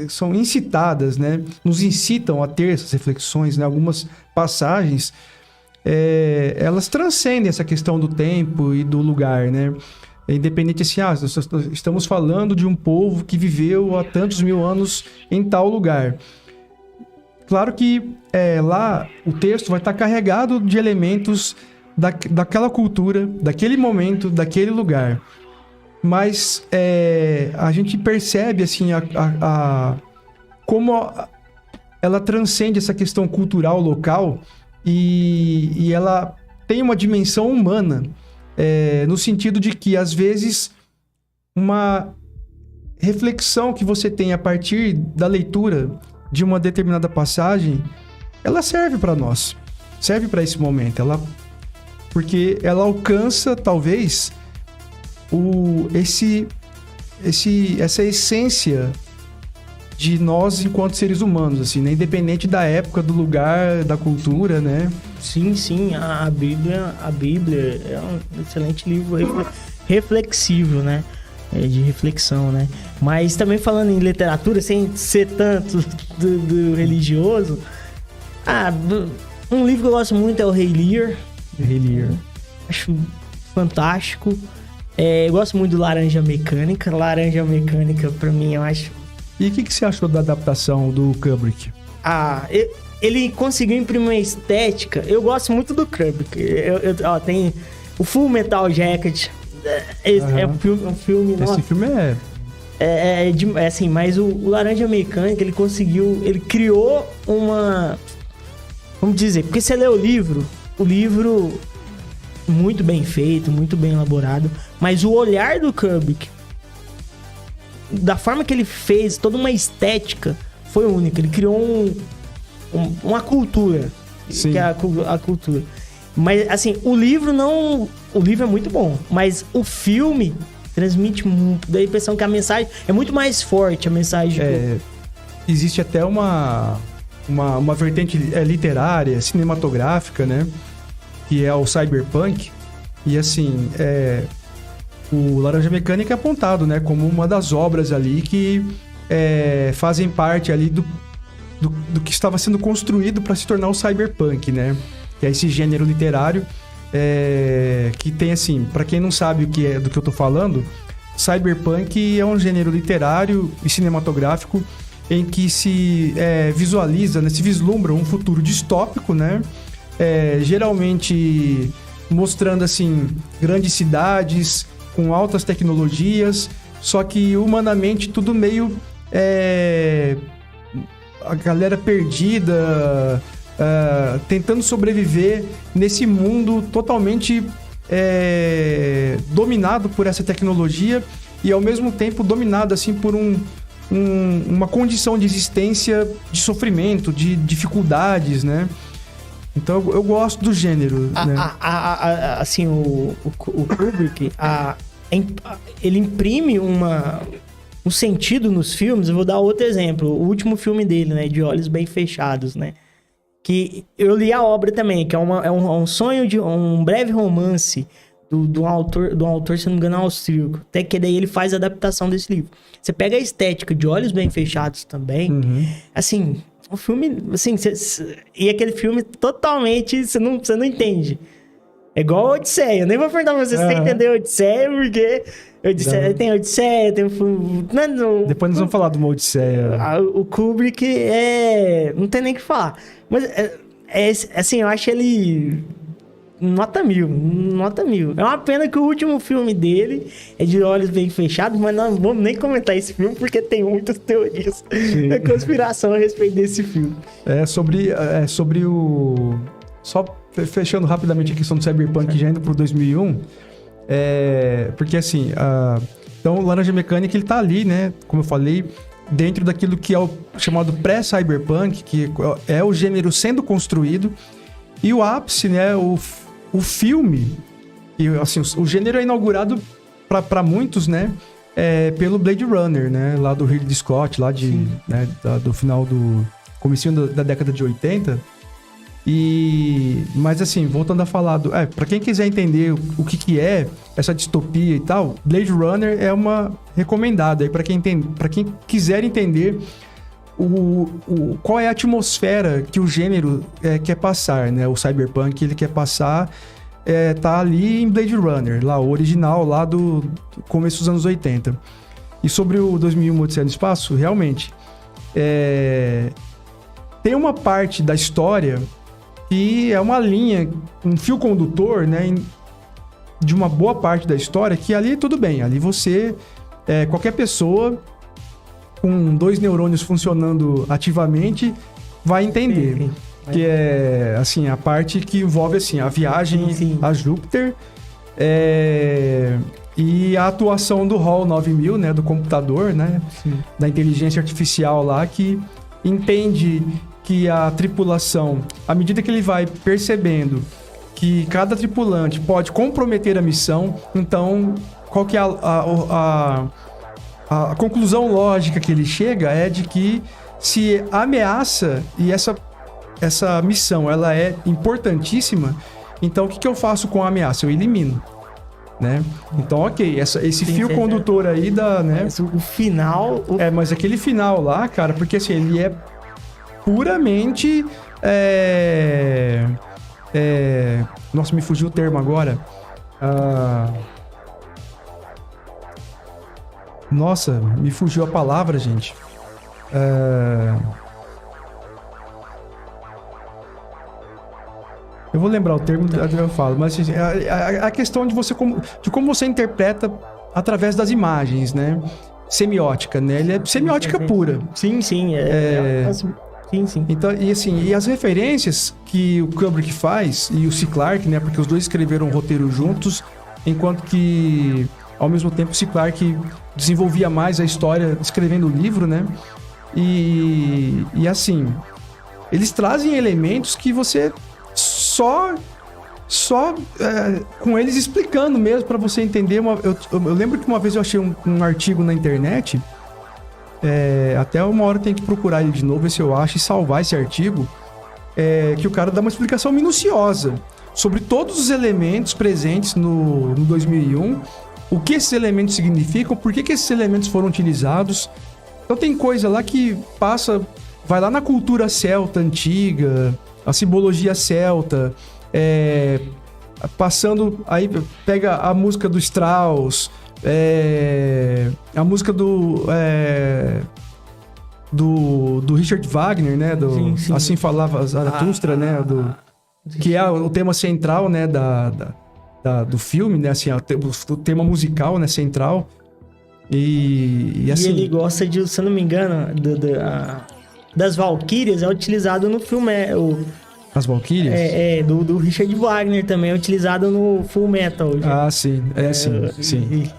são incitadas, né? Nos incitam a ter essas reflexões, né? Algumas passagens elas transcendem essa questão do tempo e do lugar, né? Independente assim, nós estamos falando de um povo que viveu há tantos mil anos em tal lugar. Claro que lá o texto vai estar carregado de elementos daquela cultura, daquele momento, daquele lugar. Mas a gente percebe assim como ela transcende essa questão cultural local. E ela tem uma dimensão humana, no sentido de que, às vezes, uma reflexão que você tem a partir da leitura de uma determinada passagem, ela serve para nós, serve para esse momento, porque ela alcança, talvez, essa essência de nós enquanto seres humanos, assim, né? Independente da época, do lugar, da cultura, né? Sim, a Bíblia é um excelente livro reflexivo, né? De reflexão, né? Mas também falando em literatura, sem ser tanto do religioso, um livro que eu gosto muito é o Rei Lear. Acho fantástico. Eu gosto muito do Laranja Mecânica. Laranja Mecânica, pra mim, eu acho... E o que você achou da adaptação do Kubrick? Ele conseguiu imprimir uma estética. Eu gosto muito do Kubrick. Tem o Full Metal Jacket. É um filme... Esse filme assim, mas o Laranja Mecânica, ele criou uma... Vamos dizer, porque você lê o livro muito bem feito, muito bem elaborado, mas o olhar do Kubrick, da forma que ele fez, toda uma estética, foi única. Ele criou uma cultura. Sim. Que é a cultura. Mas, assim, o livro é muito bom, mas o filme transmite muito, dá a impressão que a mensagem é muito mais forte, a mensagem. Existe até uma vertente literária, cinematográfica, né? Que é o cyberpunk. E, assim, o Laranja Mecânica é apontado, né, como uma das obras ali que fazem parte ali do que estava sendo construído para se tornar o cyberpunk, né? Que é esse gênero literário que tem, assim, para quem não sabe do que eu tô falando, cyberpunk é um gênero literário e cinematográfico em que se visualiza, né, se vislumbra um futuro distópico, né? Geralmente mostrando, assim, grandes cidades com altas tecnologias, só que humanamente tudo meio... a galera perdida, tentando sobreviver nesse mundo totalmente dominado por essa tecnologia e ao mesmo tempo dominado assim por uma condição de existência de sofrimento, de dificuldades, né? Então eu gosto do gênero, né? Assim, o Kubrick, ele imprime um sentido nos filmes. Eu vou dar outro exemplo. O último filme dele, né? De Olhos Bem Fechados, né? Que eu li a obra também, que é um sonho de... Um breve romance de um autor, se não me engano, austríaco. Até que daí ele faz a adaptação desse livro. Você pega a estética de Olhos Bem Fechados também, assim, o filme, assim, e aquele filme totalmente, você não entende. É igual a Odisseia. Eu nem vou perguntar pra você se você entendeu a Odisseia, porque tem Odisseia, tem o filme... Depois nós vamos falar do Odisseia. O Kubrick não tem nem o que falar. Mas, assim, eu acho ele... Nota mil. É uma pena que o último filme dele é de Olhos Bem Fechados, mas não vamos nem comentar esse filme, porque tem muitas teorias da conspiração a respeito desse filme. Sobre o... Só fechando rapidamente a questão do Cyberpunk, já indo pro 2001, porque assim, então o Laranja Mecânica, ele tá ali, né, como eu falei, dentro daquilo que é o chamado pré-Cyberpunk, que é o gênero sendo construído, e o ápice, né, o filme, e assim, o gênero é inaugurado para muitos, né, pelo Blade Runner, né, lá do Ridley Scott, lá né, do final do comecinho da década de 80. Mas assim, voltando a falar para quem quiser entender o que é essa distopia e tal, Blade Runner é uma recomendada aí para quem quiser entender qual é a atmosfera que o gênero quer passar, né? O Cyberpunk, ele quer passar, tá ali em Blade Runner, lá o original, lá do começo dos anos 80. E sobre o 2001 Odisseia no Espaço, realmente tem uma parte da história que é uma linha, um fio condutor, né, de uma boa parte da história, que ali tudo bem, ali você, qualquer pessoa com 2 neurônios funcionando ativamente vai entender. Que é, assim, a parte que envolve, assim, a viagem a Júpiter e a atuação do HAL 9000, né, do computador, né, da inteligência artificial lá, que entende que a tripulação, à medida que ele vai percebendo que cada tripulante pode comprometer a missão, então qual que é a conclusão lógica que ele chega é de que se a ameaça e essa missão ela é importantíssima, então o que eu faço com a ameaça? Eu elimino, né? Então, ok, esse fio condutor aí né? O final... mas aquele final lá, cara, porque assim, ele é puramente... Nossa, me fugiu o termo agora. Nossa, me fugiu a palavra, gente. Eu vou lembrar o termo, eu falo, mas assim, a questão de como você interpreta através das imagens, né? Semiótica, né? Ele é semiótica pura. Sim. Sim. Então, e as referências que o Kubrick faz e o C. Clarke, né? Porque os dois escreveram um roteiro juntos, enquanto que, ao mesmo tempo, o C. Clarke desenvolvia mais a história escrevendo o livro, né? E assim, eles trazem elementos que você só com eles explicando mesmo para você entender. Eu lembro que uma vez eu achei um artigo na internet, até uma hora eu tenho que procurar ele de novo, ver se eu acho e salvar esse artigo, que o cara dá uma explicação minuciosa sobre todos os elementos presentes no 2001, o que esses elementos significam, por que esses elementos foram utilizados. Então tem coisa lá que vai lá na cultura celta antiga, a simbologia celta, passando, aí pega a música do Strauss, a música do Richard Wagner, né? Sim. Assim falava Zaratustra, né? Que é o tema central, né? Do filme, né? Assim, o tema musical, né? Central. E assim... ele gosta de, se eu não me engano, das Valquírias, é utilizado no filme. As Valquírias? Do Richard Wagner também, é utilizado no Full Metal. Sim. Sim.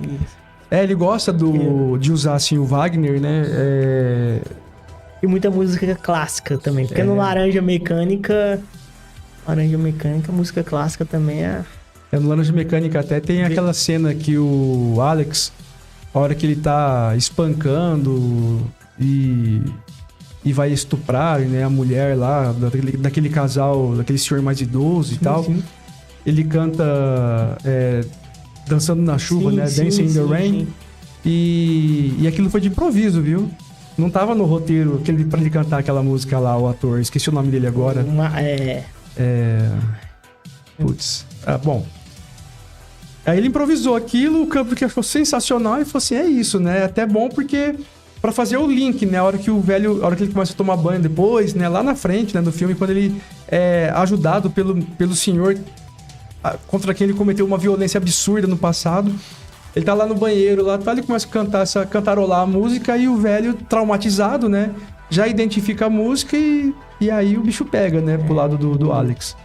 Ele gosta de usar, assim, o Wagner, né? E muita música clássica também. Porque no Laranja Mecânica, música clássica também no Laranja Mecânica até tem aquela cena que o Alex, a hora que ele tá espancando e vai estuprar, né, a mulher lá, daquele casal, daquele senhor mais idoso e tal. Sim. Ele canta Dançando na Chuva, Sim, né? sim, Dancing in the sim, Rain. sim. E aquilo foi de improviso, viu? Não tava no roteiro pra ele cantar aquela música lá, o ator. Esqueci o nome dele agora. Putz. Bom. Aí ele improvisou aquilo, o Kubrick achou sensacional e falou assim, é isso, né? É até bom porque... Pra fazer o link, né? A hora que ele começa a tomar banho depois, né? Lá na frente, né? Do filme, quando ele é ajudado pelo senhor contra quem ele cometeu uma violência absurda no passado. Ele tá lá no banheiro, lá, ele começa a cantarolar a música e o velho, traumatizado, né? Já identifica a música e aí o bicho pega, né? Pro lado do Alex.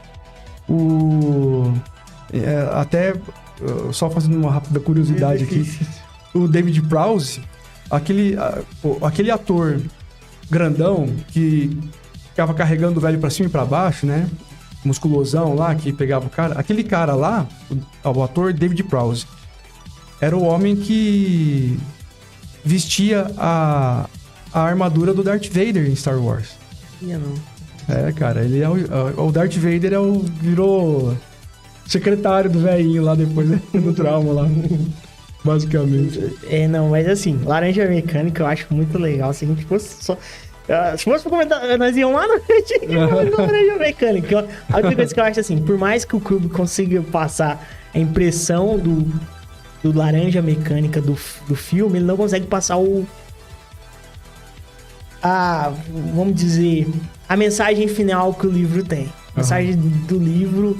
Só fazendo uma rápida curiosidade aqui. O David Prowse, aquele ator grandão que ficava carregando o velho pra cima e pra baixo, né? Musculosão lá, que pegava o cara. Aquele cara lá, o ator David Prowse, era o homem que vestia a armadura do Darth Vader em Star Wars. Não. Cara, ele é o Darth Vader virou secretário do velhinho lá depois, né? Do trauma lá. Basicamente. Mas assim, Laranja Mecânica eu acho muito legal. Se a gente fosse só... Se fosse pra comentar, nós íamos lá na frente Laranja Mecânica. A única coisa que eu acho assim, por mais que o Kubrick consiga passar a impressão do Laranja Mecânica do filme, ele não consegue passar vamos dizer, a mensagem final que o livro tem. A mensagem do livro...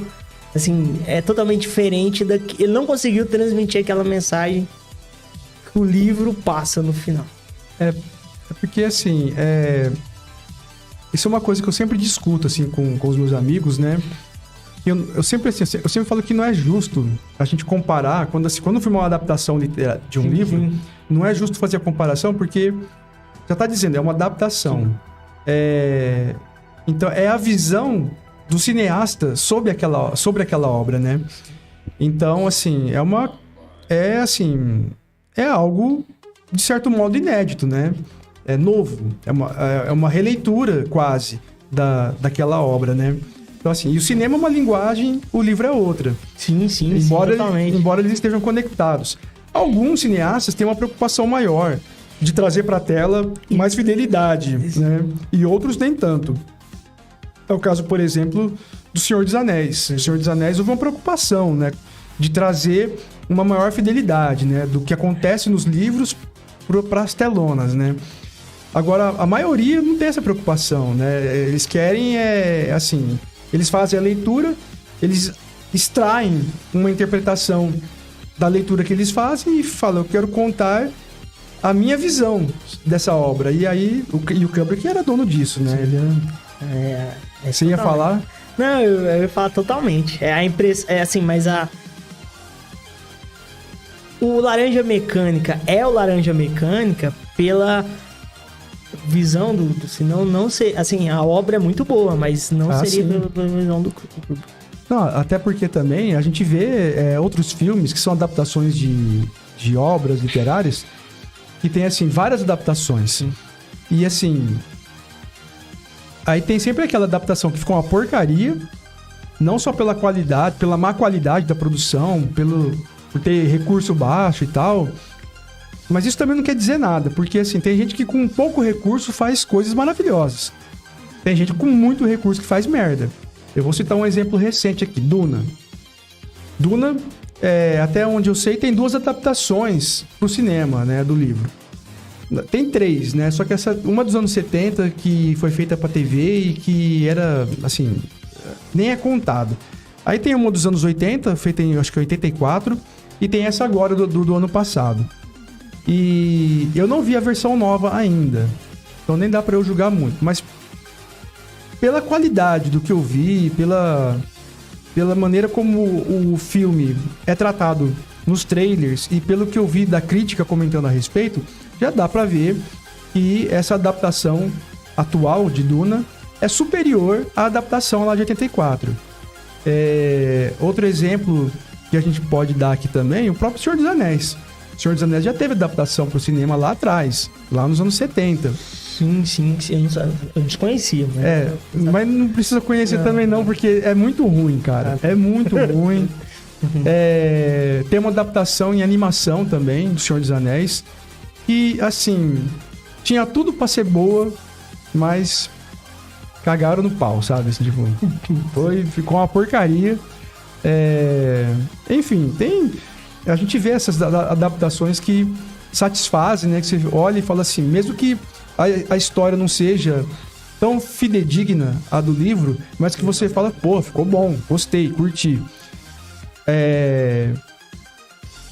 Assim, é totalmente diferente ele não conseguiu transmitir aquela mensagem que o livro passa no final. É porque, assim, isso é uma coisa que eu sempre discuto, assim, com os meus amigos, né? Eu sempre falo que não é justo a gente comparar, quando o filme é uma adaptação de um livro, não é justo fazer a comparação, porque já tá dizendo, é uma adaptação. Então, é a visão do cineasta sobre aquela obra, né? Então, assim, é algo, de certo modo, inédito, né? É novo, é uma releitura, quase, daquela obra, né? Então, assim, e o cinema é uma linguagem, o livro é outra. Sim, totalmente. Embora eles estejam conectados. Alguns cineastas têm uma preocupação maior de trazer pra tela mais fidelidade, né? E outros nem tanto. É o caso, por exemplo, do Senhor dos Anéis. O Senhor dos Anéis houve uma preocupação, né? De trazer uma maior fidelidade, né? Do que acontece nos livros para as telonas, né? Agora, a maioria não tem essa preocupação, né? Eles querem, eles fazem a leitura, eles extraem uma interpretação da leitura que eles fazem e falam, eu quero contar a minha visão dessa obra. E aí, o Kubrick era dono disso, né? Você ia falar? Não, eu ia falar totalmente. A impressão. Mas o Laranja Mecânica é o Laranja Mecânica pela visão senão não ser. Assim, a obra é muito boa, mas não seria pela visão do Kubrick. Não, até porque também a gente vê outros filmes que são adaptações de obras literárias que tem, assim, várias adaptações. Sim. E, assim... Aí tem sempre aquela adaptação que fica uma porcaria, não só pela qualidade, pela má qualidade da produção, por ter recurso baixo e tal, mas isso também não quer dizer nada, porque assim, tem gente que com pouco recurso faz coisas maravilhosas. Tem gente com muito recurso que faz merda. Eu vou citar um exemplo recente aqui, Duna. Duna, até onde eu sei, tem 2 adaptações pro cinema, né, do livro. Tem 3, né? Só que uma dos anos 70, que foi feita pra TV e que era, assim, nem é contado. Aí tem uma dos anos 80, feita em, acho que 84, e tem essa agora do ano passado. E eu não vi a versão nova ainda, então nem dá pra eu julgar muito. Mas pela qualidade do que eu vi, pela maneira como o filme é tratado nos trailers e pelo que eu vi da crítica comentando a respeito, já dá pra ver que essa adaptação atual de Duna é superior à adaptação lá de 84. Outro exemplo que a gente pode dar aqui também, o próprio Senhor dos Anéis. O Senhor dos Anéis já teve adaptação pro cinema lá atrás, lá nos anos 70. Sim, eu desconhecia. Né? Mas não precisa conhecer também não, porque é muito ruim, cara. É muito ruim. Tem uma adaptação em animação também, do Senhor dos Anéis. E, assim, tinha tudo pra ser boa, mas cagaram no pau, sabe? Assim, tipo, ficou uma porcaria. Enfim, a gente vê essas adaptações que satisfazem, né? Que você olha e fala assim, mesmo que a história não seja tão fidedigna a do livro, mas que você fala, pô, ficou bom, gostei, curti.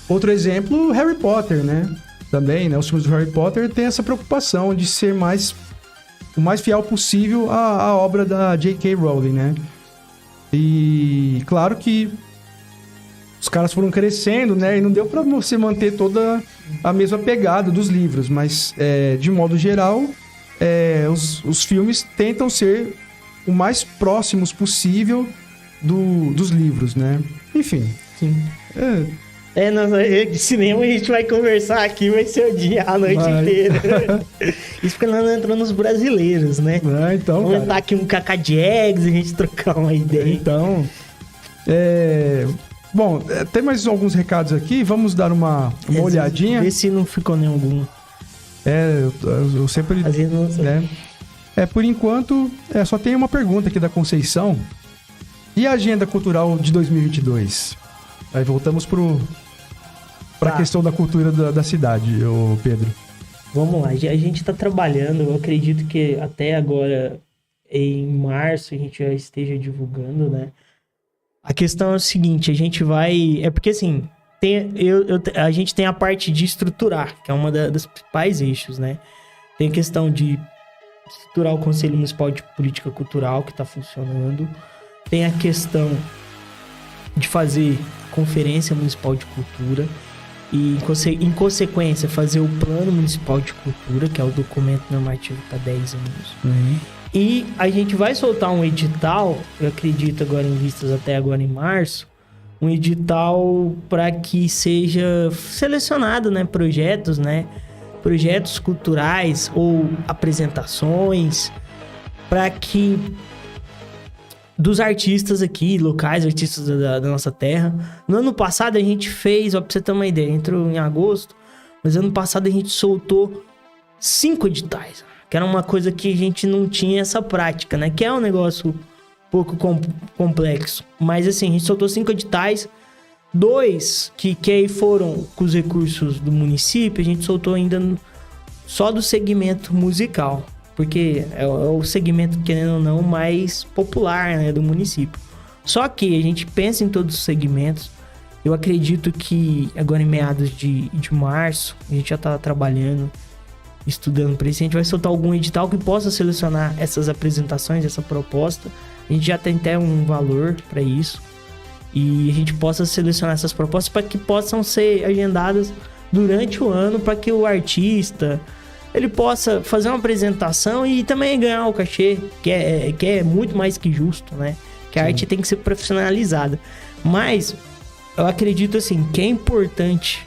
Outro exemplo, Harry Potter, né? Também, né? Os filmes do Harry Potter têm essa preocupação de ser o mais fiel possível à obra da J.K. Rowling, né? E claro que os caras foram crescendo, né? E não deu pra você manter toda a mesma pegada dos livros, mas de modo geral, os filmes tentam ser o mais próximos possível dos livros, né? Enfim. Sim. De cinema a gente vai conversar aqui, vai ser o dia, a noite inteira. Isso porque nós não entramos nos brasileiros, né? Então, vamos entrar aqui um Cacá Jags e a gente trocar uma ideia. Então, bom, tem mais alguns recados aqui, vamos dar uma olhadinha. Vê se não ficou nenhum. Eu sempre... Às vezes não sei. Por enquanto, só tem uma pergunta aqui da Conceição. E a agenda cultural de 2022? Aí voltamos pra questão da cultura da cidade, ô Pedro. Vamos lá, a gente tá trabalhando, eu acredito que até agora, em março, a gente já esteja divulgando, né? A questão é o seguinte, a gente vai... porque assim, a gente tem a parte de estruturar, que é uma das principais eixos, né? Tem a questão de estruturar o Conselho Municipal de Política Cultural, que tá funcionando. Tem a questão de fazer Conferência Municipal de Cultura e, em consequência, fazer o Plano Municipal de Cultura, que é o documento normativo para 10 anos. Uhum. E a gente vai soltar um edital, eu acredito agora em vistas até agora em março, um edital para que seja selecionado, né, projetos culturais ou apresentações, para que dos artistas aqui, locais, artistas da nossa terra. No ano passado a gente fez, pra você ter uma ideia, entrou em agosto, mas ano passado a gente soltou 5 editais, que era uma coisa que a gente não tinha essa prática, né? Que é um negócio um pouco complexo. Mas assim, a gente soltou 5 editais, 2 que aí foram com os recursos do município, a gente soltou ainda só do segmento musical. Porque é o segmento, querendo ou não, mais popular, né, do município. Só que a gente pensa em todos os segmentos. Eu acredito que agora em meados de março, a gente já está trabalhando, estudando para isso. A gente vai soltar algum edital que possa selecionar essas apresentações, essa proposta. A gente já tem até um valor para isso. E a gente possa selecionar essas propostas para que possam ser agendadas durante o ano, para que o artista... ele possa fazer uma apresentação e também ganhar o cachê, que é muito mais que justo, né? Que a arte tem que ser profissionalizada. Mas eu acredito, assim, que é importante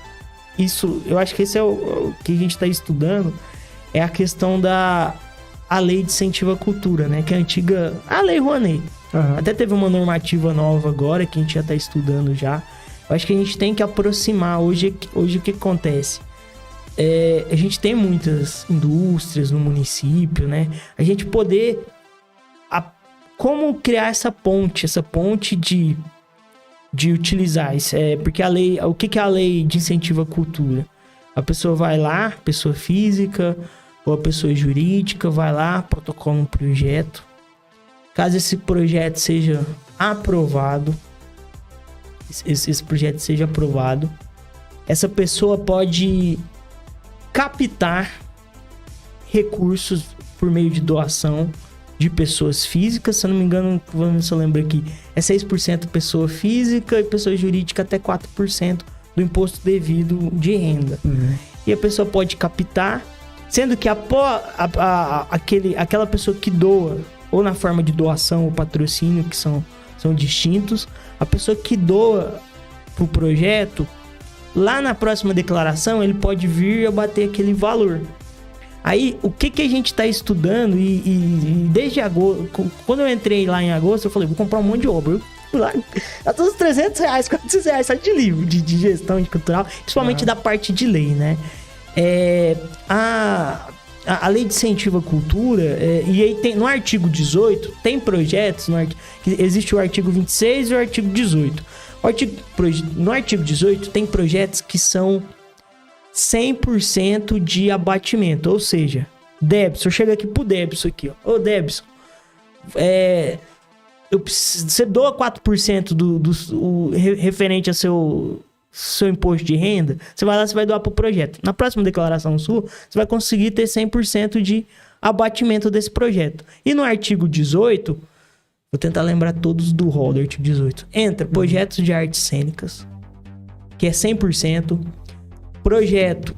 isso... Eu acho que esse é o que a gente está estudando, é a questão da lei de incentivo à cultura, né? Que é a antiga... a lei Rouanet. Uhum. Até teve uma normativa nova agora, que a gente já está estudando já. Eu acho que a gente tem que aproximar. Hoje o que acontece? A gente tem muitas indústrias no município, né? A gente poder... como criar essa ponte de utilizar isso? Porque a lei... O que é a lei de incentivo à cultura? A pessoa vai lá, pessoa física ou a pessoa jurídica, vai lá, protocola um projeto. Caso esse projeto seja aprovado, esse projeto seja aprovado, essa pessoa pode... captar recursos por meio de doação de pessoas físicas. Se eu não me engano, vamos ver se eu lembro aqui, é 6% pessoa física e pessoa jurídica até 4% do imposto devido de renda. Uhum. E a pessoa pode captar, sendo que aquela pessoa que doa, ou na forma de doação ou patrocínio, que são distintos, a pessoa que doa pro projeto, lá na próxima declaração, ele pode vir a bater aquele valor. Aí, o que a gente está estudando, e desde agosto, quando eu entrei lá em agosto, eu falei, vou comprar um monte de obra. Eu lá, até uns R$300, R$400 só de livro, de gestão, de cultural, principalmente da parte de lei, né? A lei de incentivo à cultura, e aí tem, no artigo 18, tem projetos, existe o artigo 26 e o artigo 18. No artigo 18 tem projetos que são 100% de abatimento, ou seja, Debson, chega aqui pro Debson aqui, ó. Ô Debson, você doa 4% do referente a seu imposto de renda, você vai lá, você vai doar pro projeto. Na próxima declaração sua, você vai conseguir ter 100% de abatimento desse projeto. E no artigo 18, vou tentar lembrar todos do rol do artigo 18. Entra projetos de artes cênicas, que é 100%. Projeto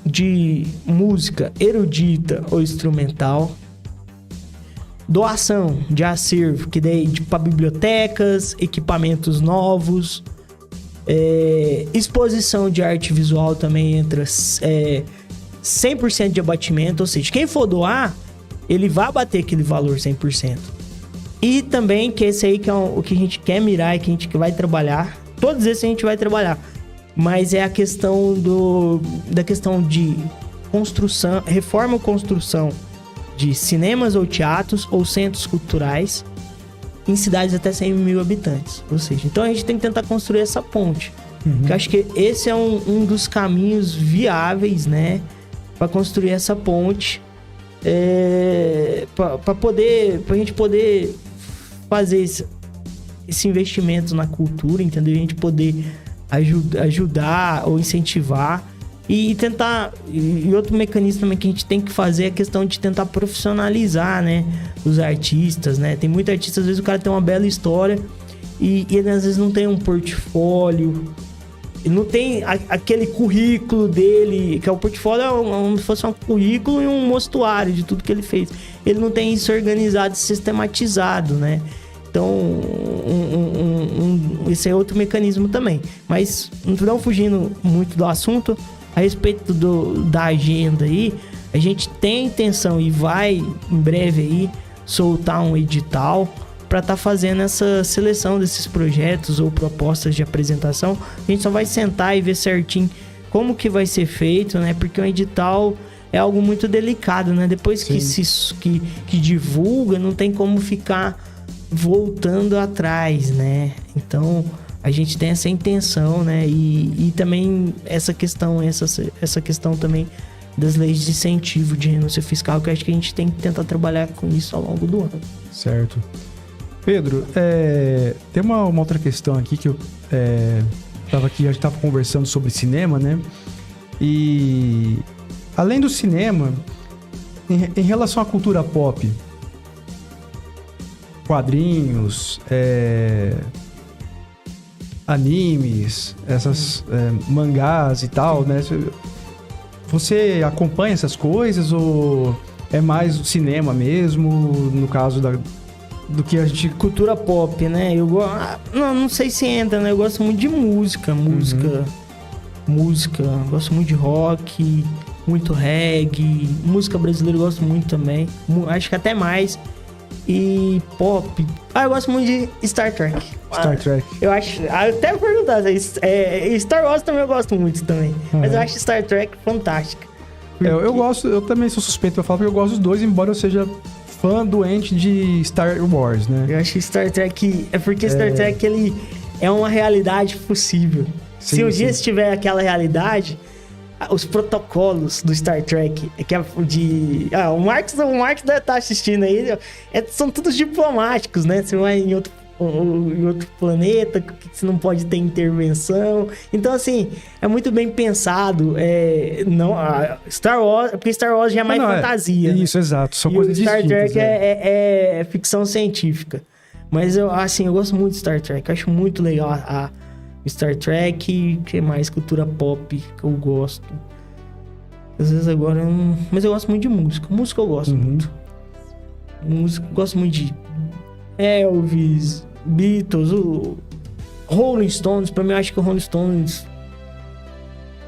de música erudita ou instrumental. Doação de acervo, que daí para bibliotecas, equipamentos novos. Exposição de arte visual também entra 100% de abatimento. Ou seja, quem for doar, ele vai bater aquele valor 100%. E também, que esse aí que é o que a gente quer mirar e que a gente vai trabalhar. Todos esses a gente vai trabalhar. Mas é a questão da questão de construção, reforma ou construção de cinemas ou teatros ou centros culturais em cidades até 100 mil habitantes. Ou seja, então a gente tem que tentar construir essa ponte. Que eu acho que esse é um dos caminhos viáveis, né? Para construir essa ponte. Pra gente poder fazer esse investimento na cultura, entendeu? A gente poder ajudar ou incentivar e tentar... E outro mecanismo também que a gente tem que fazer é a questão de tentar profissionalizar, né, os artistas, né? Tem muitos artistas, às vezes o cara tem uma bela história e ele às vezes não tem um portfólio, ele não tem aquele currículo dele, que é o portfólio, é como se fosse um currículo e um mostruário de tudo que ele fez. Ele não tem isso organizado, sistematizado, né? Então, esse é outro mecanismo também. Mas, não fugindo muito do assunto, a respeito da agenda aí, a gente tem a intenção e vai, em breve aí, soltar um edital para estar fazendo essa seleção desses projetos ou propostas de apresentação. A gente só vai sentar e ver certinho como que vai ser feito, né? Porque um edital é algo muito delicado, né? Depois que divulga, não tem como ficar voltando atrás, né? Então a gente tem essa intenção, né? E também essa questão também das leis de incentivo de renúncia fiscal, que eu acho que a gente tem que tentar trabalhar com isso ao longo do ano. Certo. Pedro, tem uma outra questão aqui que eu tava aqui, a gente tava conversando sobre cinema, né? E além do cinema, em relação à cultura pop, quadrinhos, animes, essas mangás e tal, né? Você acompanha essas coisas ou é mais o cinema mesmo, no caso do que a gente... Cultura pop, né? Não sei se entra, né? Eu gosto muito de música, gosto muito de rock, muito reggae, música brasileira eu gosto muito também, acho que até mais. E pop, eu gosto muito de Star Trek. Eu acho, até perguntar, Star Wars também eu gosto muito também, mas eu acho Star Trek fantástica. Porque... eu também sou suspeito pra falar, porque eu gosto dos dois, embora eu seja fã doente de Star Wars, né? Eu acho que Star Trek, porque Star Trek ele é uma realidade possível. Sim, se um dia tiver aquela realidade, os protocolos do Star Trek, que é o Marcos deve estar assistindo aí, são todos diplomáticos, né? Você vai em outro planeta, que você não pode ter intervenção. Então, assim, é muito bem pensado. Star Wars, porque Star Wars já é mais fantasia. Isso, né? Exato. São coisas Star distintas. Trek é ficção científica. Mas, eu gosto muito de Star Trek. Eu acho muito legal a Star Trek, que mais? Cultura pop que eu gosto. Às vezes agora eu não... Mas eu gosto muito de música. Música eu gosto muito. Música, eu gosto muito de Elvis, Beatles, o Rolling Stones. Pra mim, eu acho que o Rolling Stones,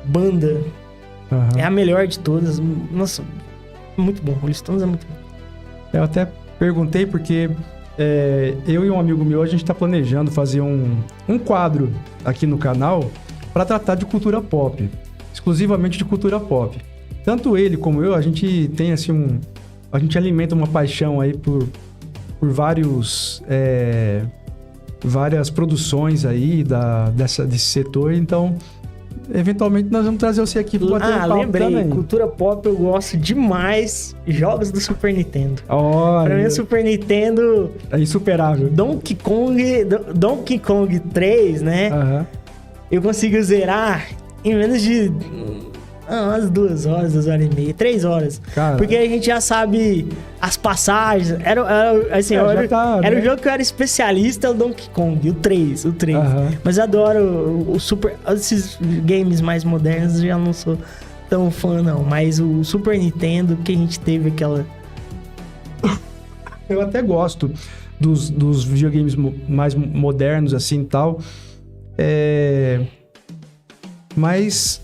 banda, é a melhor de todas. Nossa, muito bom. Rolling Stones é muito bom. Eu até perguntei porque eu e um amigo meu, a gente tá planejando fazer um quadro aqui no canal para tratar de cultura pop, exclusivamente de cultura pop. Tanto ele como eu, a gente tem assim a gente alimenta uma paixão aí por várias produções aí desse setor, então eventualmente nós vamos trazer você aqui para bater um papo lembrei, também. Cultura pop eu gosto demais, jogos do Super Nintendo. Olha, Pra mim o Super Nintendo é insuperável. Donkey Kong 3, né? Aham. Eu consigo zerar em menos de umas 2 horas, 2 horas e meia, 3 horas. Cara. Porque a gente já sabe as passagens. Era o jogo que eu era especialista, é o Donkey Kong, o 3. Aham. Mas eu adoro o Super... Esses games mais modernos eu já não sou tão fã, não. Mas o Super Nintendo, que a gente teve aquela... Eu até gosto dos videogames mais modernos, assim, e tal. Mas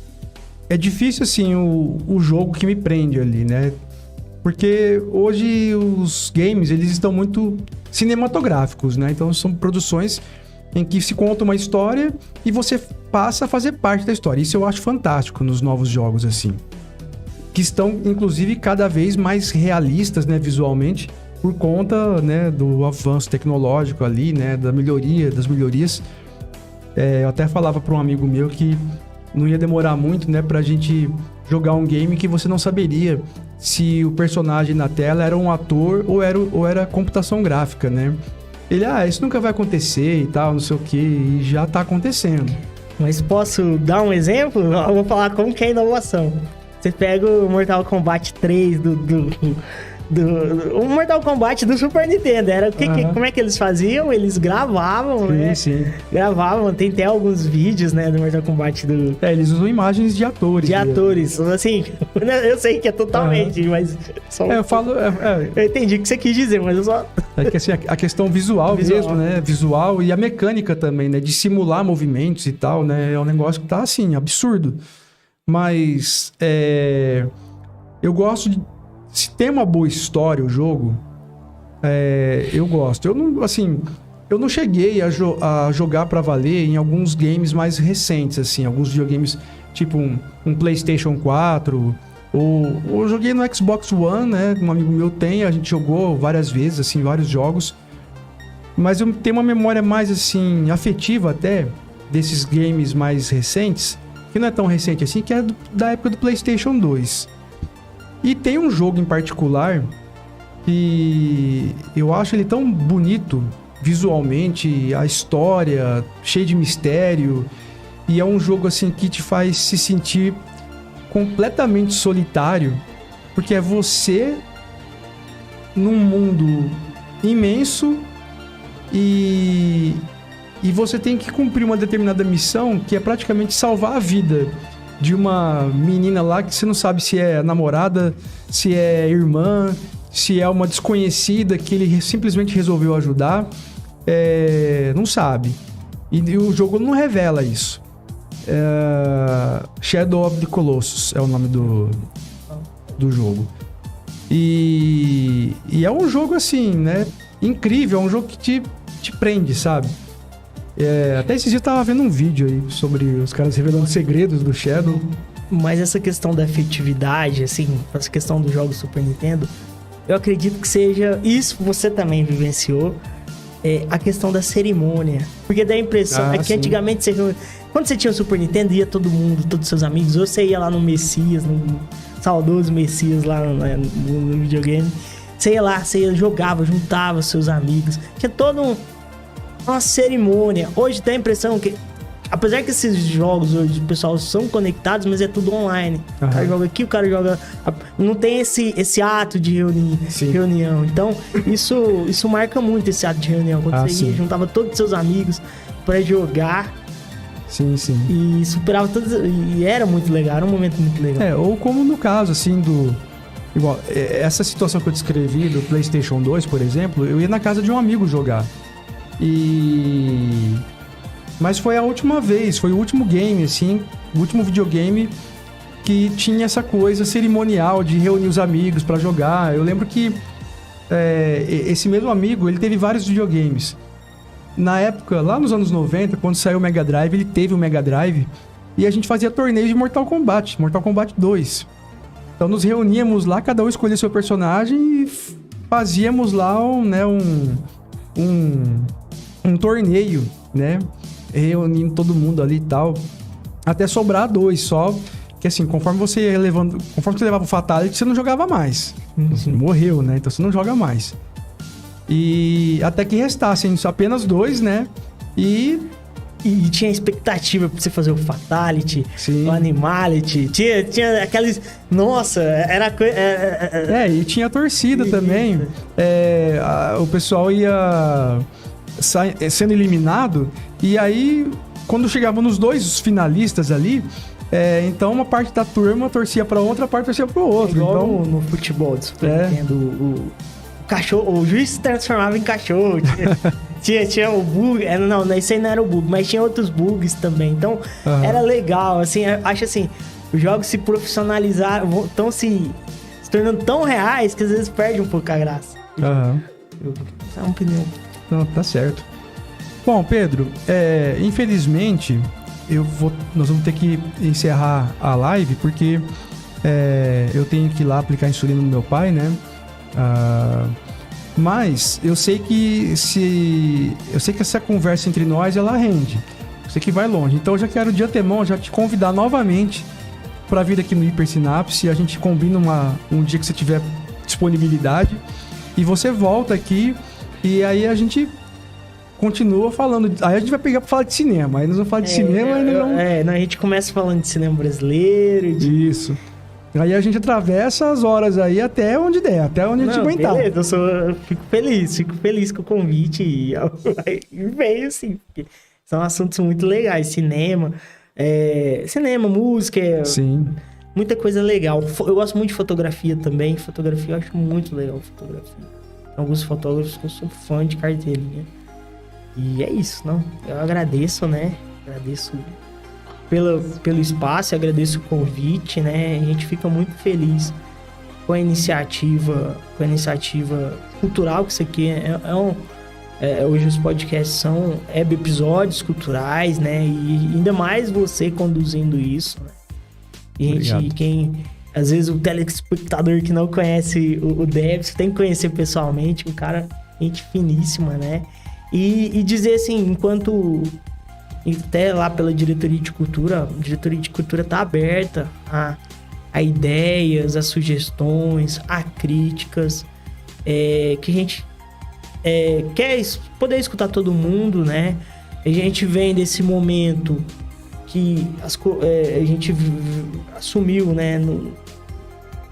é difícil, assim, o jogo que me prende ali, né? Porque hoje os games, eles estão muito cinematográficos, né? Então são produções em que se conta uma história e você passa a fazer parte da história. Isso eu acho fantástico nos novos jogos, assim. Que estão, inclusive, cada vez mais realistas, né, visualmente, por conta, né, do avanço tecnológico ali, né, das melhorias. Eu até falava para um amigo meu que não ia demorar muito, né, pra gente jogar um game que você não saberia se o personagem na tela era um ator ou era computação gráfica, né? Ele, isso nunca vai acontecer e tal, não sei o que, e já tá acontecendo. Mas posso dar um exemplo? Eu vou falar como que é a inovação. Você pega o Mortal Kombat 3 o Mortal Kombat do Super Nintendo. Como é que eles faziam? Eles gravavam, né? Sim. Gravavam. Tem até alguns vídeos, né, do Mortal Kombat do... Eles usam imagens de atores. Assim, eu sei que é totalmente, mas... Eu falo... Eu entendi o que você quis dizer, mas eu só... É que assim, a questão visual mesmo, né? Visual e a mecânica também, né? De simular movimentos e tal, né? É um negócio que tá, assim, absurdo. Mas... eu gosto de... Se tem uma boa história o jogo, eu gosto. Eu não cheguei a jogar pra valer em alguns games mais recentes, assim. Alguns videogames, tipo um PlayStation 4. Ou eu joguei no Xbox One, né? Um amigo meu tem, a gente jogou várias vezes, assim, vários jogos. Mas eu tenho uma memória mais, assim, afetiva até, desses games mais recentes. Que não é tão recente assim, que é da época do PlayStation 2. E tem um jogo em particular que eu acho ele tão bonito visualmente, a história cheia de mistério, e é um jogo assim que te faz se sentir completamente solitário, porque é você num mundo imenso e você tem que cumprir uma determinada missão que é praticamente salvar a vida de uma menina lá que você não sabe se é namorada, se é irmã, se é uma desconhecida que ele simplesmente resolveu ajudar. Não sabe. E o jogo não revela isso. Shadow of the Colossus é o nome do jogo. E é um jogo assim, né? Incrível, é um jogo que te prende, sabe? Até esses dias eu tava vendo um vídeo aí sobre os caras revelando segredos do Shadow. Mas essa questão da efetividade, assim, essa questão dos jogos Super Nintendo, eu acredito que seja... Isso você também vivenciou, a questão da cerimônia. Porque dá a impressão que antigamente quando você tinha o Super Nintendo, ia todo mundo, todos os seus amigos, ou você ia lá no Messias, no saudoso Messias lá no videogame. Você ia lá, jogava, juntava seus amigos. Tinha todo uma cerimônia. Hoje dá a impressão que, apesar que esses jogos hoje, o pessoal são conectados, mas é tudo online. Uhum. O cara joga aqui, o cara joga... Não tem esse ato de reunião. Então, isso marca muito, esse ato de reunião. Quando você ia, juntava todos os seus amigos pra jogar. Sim. E superava todos... E era muito legal, era um momento muito legal. Ou como no caso, assim, do... Igual, essa situação que eu descrevi do PlayStation 2, por exemplo, eu ia na casa de um amigo jogar. Mas foi a última vez, foi o último game, assim, o último videogame que tinha essa coisa cerimonial de reunir os amigos pra jogar. Eu lembro que esse mesmo amigo, ele teve vários videogames. Na época, lá nos anos 90, quando saiu o Mega Drive, ele teve o Mega Drive e a gente fazia torneios de Mortal Kombat 2. Então nos reuníamos lá, cada um escolhia seu personagem e fazíamos lá um torneio, né? Reunindo todo mundo ali e tal, até sobrar 2 só. Que assim, conforme você levava o Fatality, você não jogava mais. Você morreu, né? Então você não joga mais. E até que restassem apenas 2, né? E tinha expectativa pra você fazer o Fatality, sim, o Animality. Tinha aqueles... Nossa, era... e tinha a torcida também. O pessoal ia sendo eliminado. E aí, quando chegavam nos 2 finalistas ali... então uma parte da turma torcia pra outra, a parte torcia pro outro. Igual então, no futebol do Super Nintendo, o cachorro, o juiz se transformava em cachorro. Tinha o bug. Não, esse aí não era o bug, mas tinha outros bugs também. Então, era legal. Assim, acho assim, os jogos se profissionalizaram, estão se tornando tão reais que às vezes perde um pouco a graça. Essa é uma opinião. Não, tá certo. Bom, Pedro, infelizmente... nós vamos ter que encerrar a live porque eu tenho que ir lá aplicar insulina no meu pai, né? Mas eu sei que essa conversa entre nós, ela rende. Eu sei que vai longe. Então eu já quero de antemão já te convidar novamente para vir aqui no Hipersinapse. A gente combina um dia que você tiver disponibilidade e você volta aqui e aí a gente continua falando. Aí a gente vai pegar pra falar de cinema. Aí nós vamos falar de cinema e a gente começa falando de cinema brasileiro. Isso. Aí a gente atravessa as horas aí até onde der, até onde a gente aguentar. Beleza, eu fico feliz com o convite e veio assim, porque são assuntos muito legais. Cinema, música. Sim. Muita coisa legal. Eu gosto muito de fotografia também. Fotografia eu acho muito legal. Fotografia. Alguns fotógrafos que eu sou fã de carteirinha. E é isso, não? Eu agradeço, né? Agradeço pelo espaço, agradeço o convite, né? A gente fica muito feliz com a iniciativa cultural que isso aqui hoje os podcasts são episódios culturais, né? E ainda mais você conduzindo isso, né? E às vezes o telespectador que não conhece o Debs, tem que conhecer pessoalmente, um cara, gente finíssima, né? E dizer assim, enquanto até lá pela diretoria de cultura, a diretoria de cultura tá aberta a ideias, a sugestões, a críticas, que a gente quer poder escutar todo mundo, né? A gente vem desse momento que a gente assumiu, né?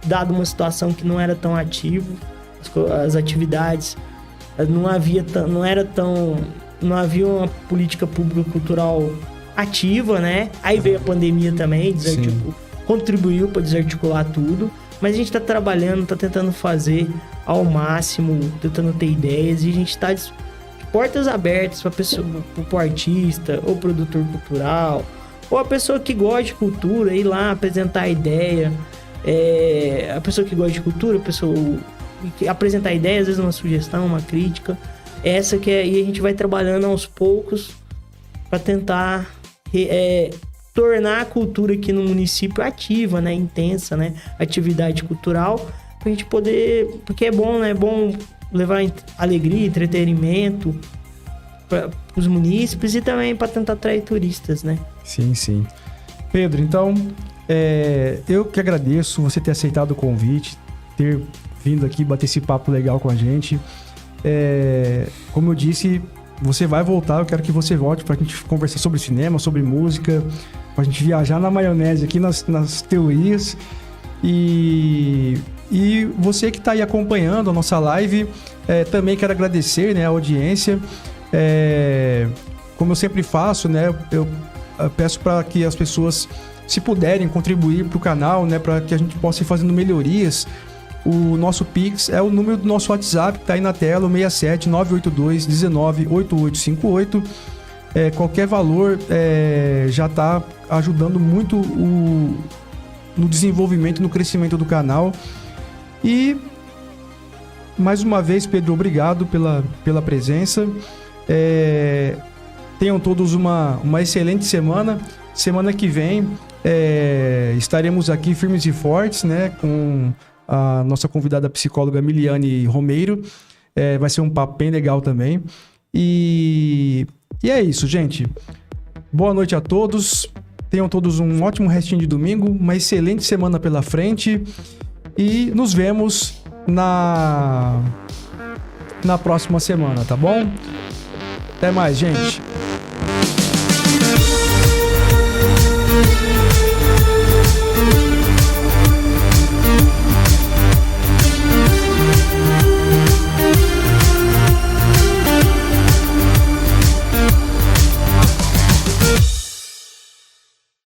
Dado uma situação que não era tão ativo, as atividades não havia uma política pública cultural ativa, né? Aí veio a pandemia também, contribuiu para desarticular tudo. Mas a gente tá trabalhando, tá tentando fazer ao máximo, tentando ter ideias. E a gente tá de portas abertas para pessoa, pro artista, ou produtor cultural, ou a pessoa que gosta de cultura, ir lá apresentar a ideia. A pessoa que gosta de cultura, a pessoa... apresentar ideia, às vezes uma sugestão, uma crítica. E a gente vai trabalhando aos poucos para tentar tornar a cultura aqui no município ativa, né? Intensa, né? Atividade cultural, pra gente poder... Porque é bom, né? É bom levar alegria, entretenimento para os munícipes e também para tentar atrair turistas, né? Sim, sim. Pedro, então, eu que agradeço você ter aceitado o convite, ter vindo aqui bater esse papo legal com a gente. Como eu disse, você vai voltar, eu quero que você volte pra gente conversar sobre cinema, sobre música, pra gente viajar na maionese aqui nas teorias. E você que tá aí acompanhando a nossa live, também quero agradecer, né, a audiência. Como eu sempre faço, né, eu peço para que as pessoas, se puderem, contribuir pro canal, né, para que a gente possa ir fazendo melhorias. O nosso Pix é o número do nosso WhatsApp, que tá aí na tela, o 67 982 19 8858. Qualquer valor já tá ajudando muito no desenvolvimento, no crescimento do canal. E Mais uma vez, Pedro, obrigado pela presença. Tenham todos uma excelente semana. Semana que vem estaremos aqui firmes e fortes, né, com a nossa convidada psicóloga Miliane Romeiro. Vai ser um papo bem legal também. E é isso, gente. Boa noite a todos. Tenham todos um ótimo restinho de domingo, uma excelente semana pela frente. E nos vemos na próxima semana, tá bom? Até mais, gente.